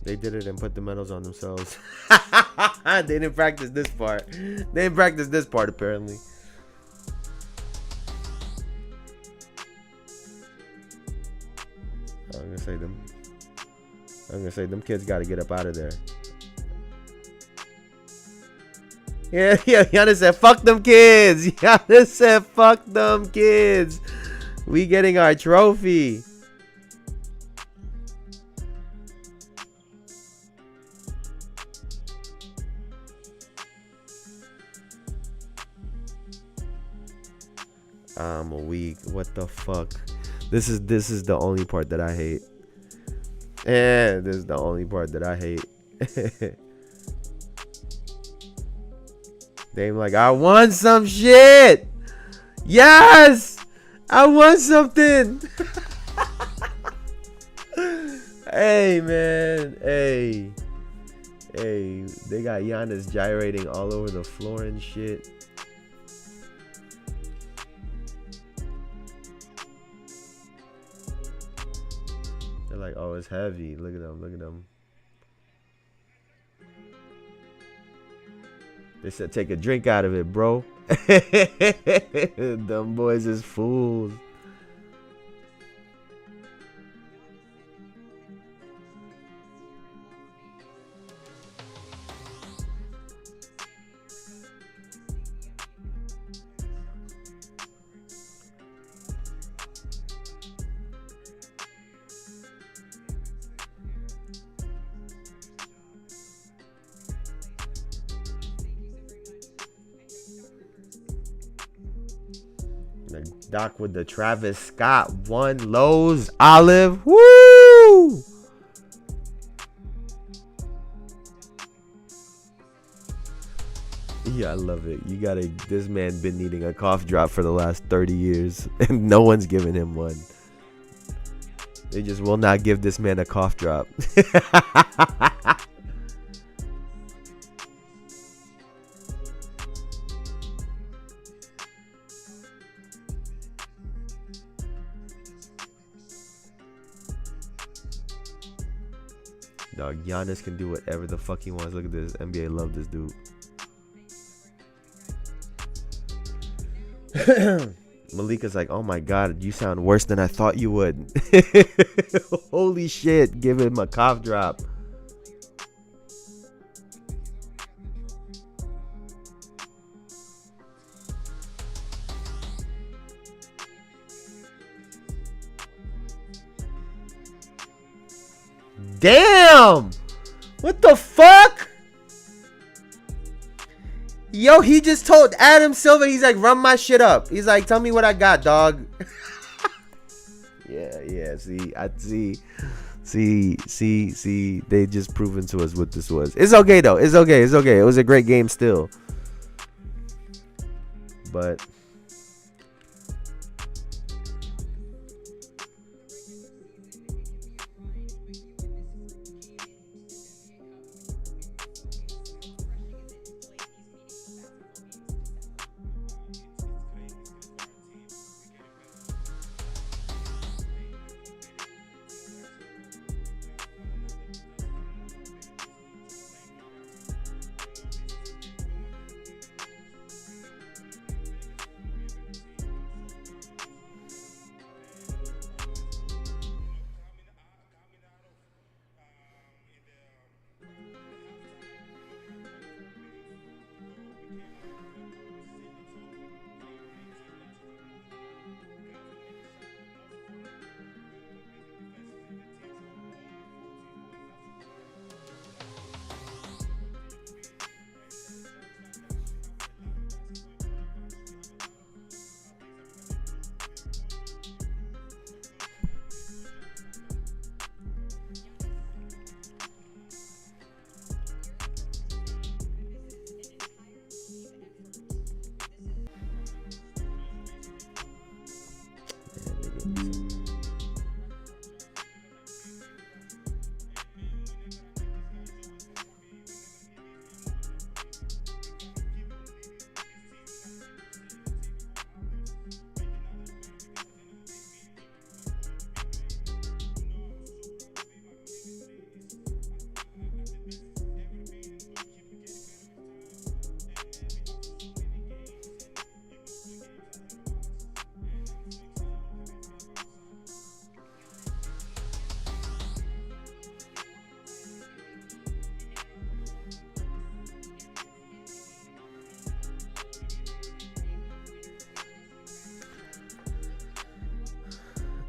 They did it and put the medals on themselves. They didn't practice this part. They didn't practice this part apparently. I'm gonna say them kids gotta get up out of there. Yeah, Giannis said, fuck them kids. Giannis said, fuck them kids. We getting our trophy. I'm a weak. What the fuck? This is the only part that I hate. This is the only part that I hate. They like, I want some shit. Yes, I want something. Hey man, hey, they got Giannis gyrating all over the floor and shit. They're like, oh, it's heavy. Look at them. They said, take a drink out of it, bro. Them boys is fools. Doc with the Travis Scott one Lowe's olive. Woo! Yeah, I love it. This man been needing a cough drop for the last 30 years and no one's giving him one. They just will not give this man a cough drop. Dog, Giannis can do whatever the fuck he wants. Look at this. NBA love this dude. Malika's like, oh my god, you sound worse than I thought you would. Holy shit, give him a cough drop. Damn! What the fuck? Yo, he just told Adam Silver, he's like, run my shit up. He's like, tell me what I got, dog. Yeah, see, they just proven to us what this was. It's okay though, it's okay. It was a great game still. But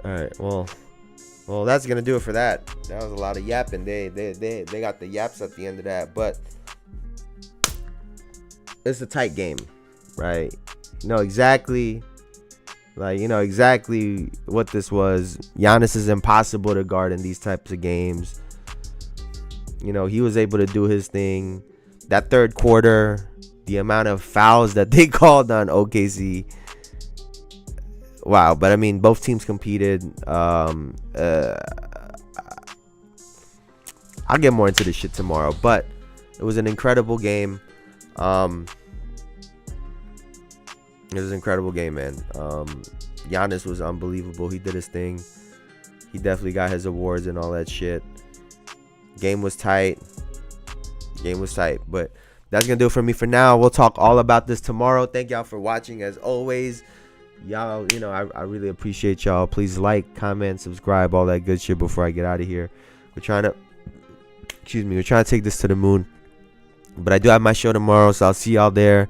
All right. Well, that's gonna do it for that. That was a lot of yapping. They got the yaps at the end of that, but it's a tight game, right? You know exactly what this was. Giannis is impossible to guard in these types of games. You know, he was able to do his thing. That third quarter, the amount of fouls that they called on OKC. Wow, but I mean, both teams competed. I'll get more into this shit tomorrow, but it was an incredible game. It was an incredible game, man. Giannis was unbelievable. He did his thing. He definitely got his awards and all that shit. Game was tight, but that's gonna do it for me for now. We'll talk all about this tomorrow. Thank y'all for watching as always. Y'all, you know, I really appreciate y'all. Please like, comment, subscribe, all that good shit before I get out of here. We're trying to take this to the moon. But I do have my show tomorrow, so I'll see y'all there.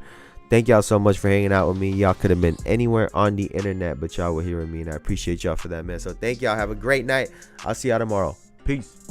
Thank y'all so much for hanging out with me. Y'all could have been anywhere on the internet, but y'all were here with me, and I appreciate y'all for that, man. So thank y'all. Have a great night. I'll see y'all tomorrow. Peace.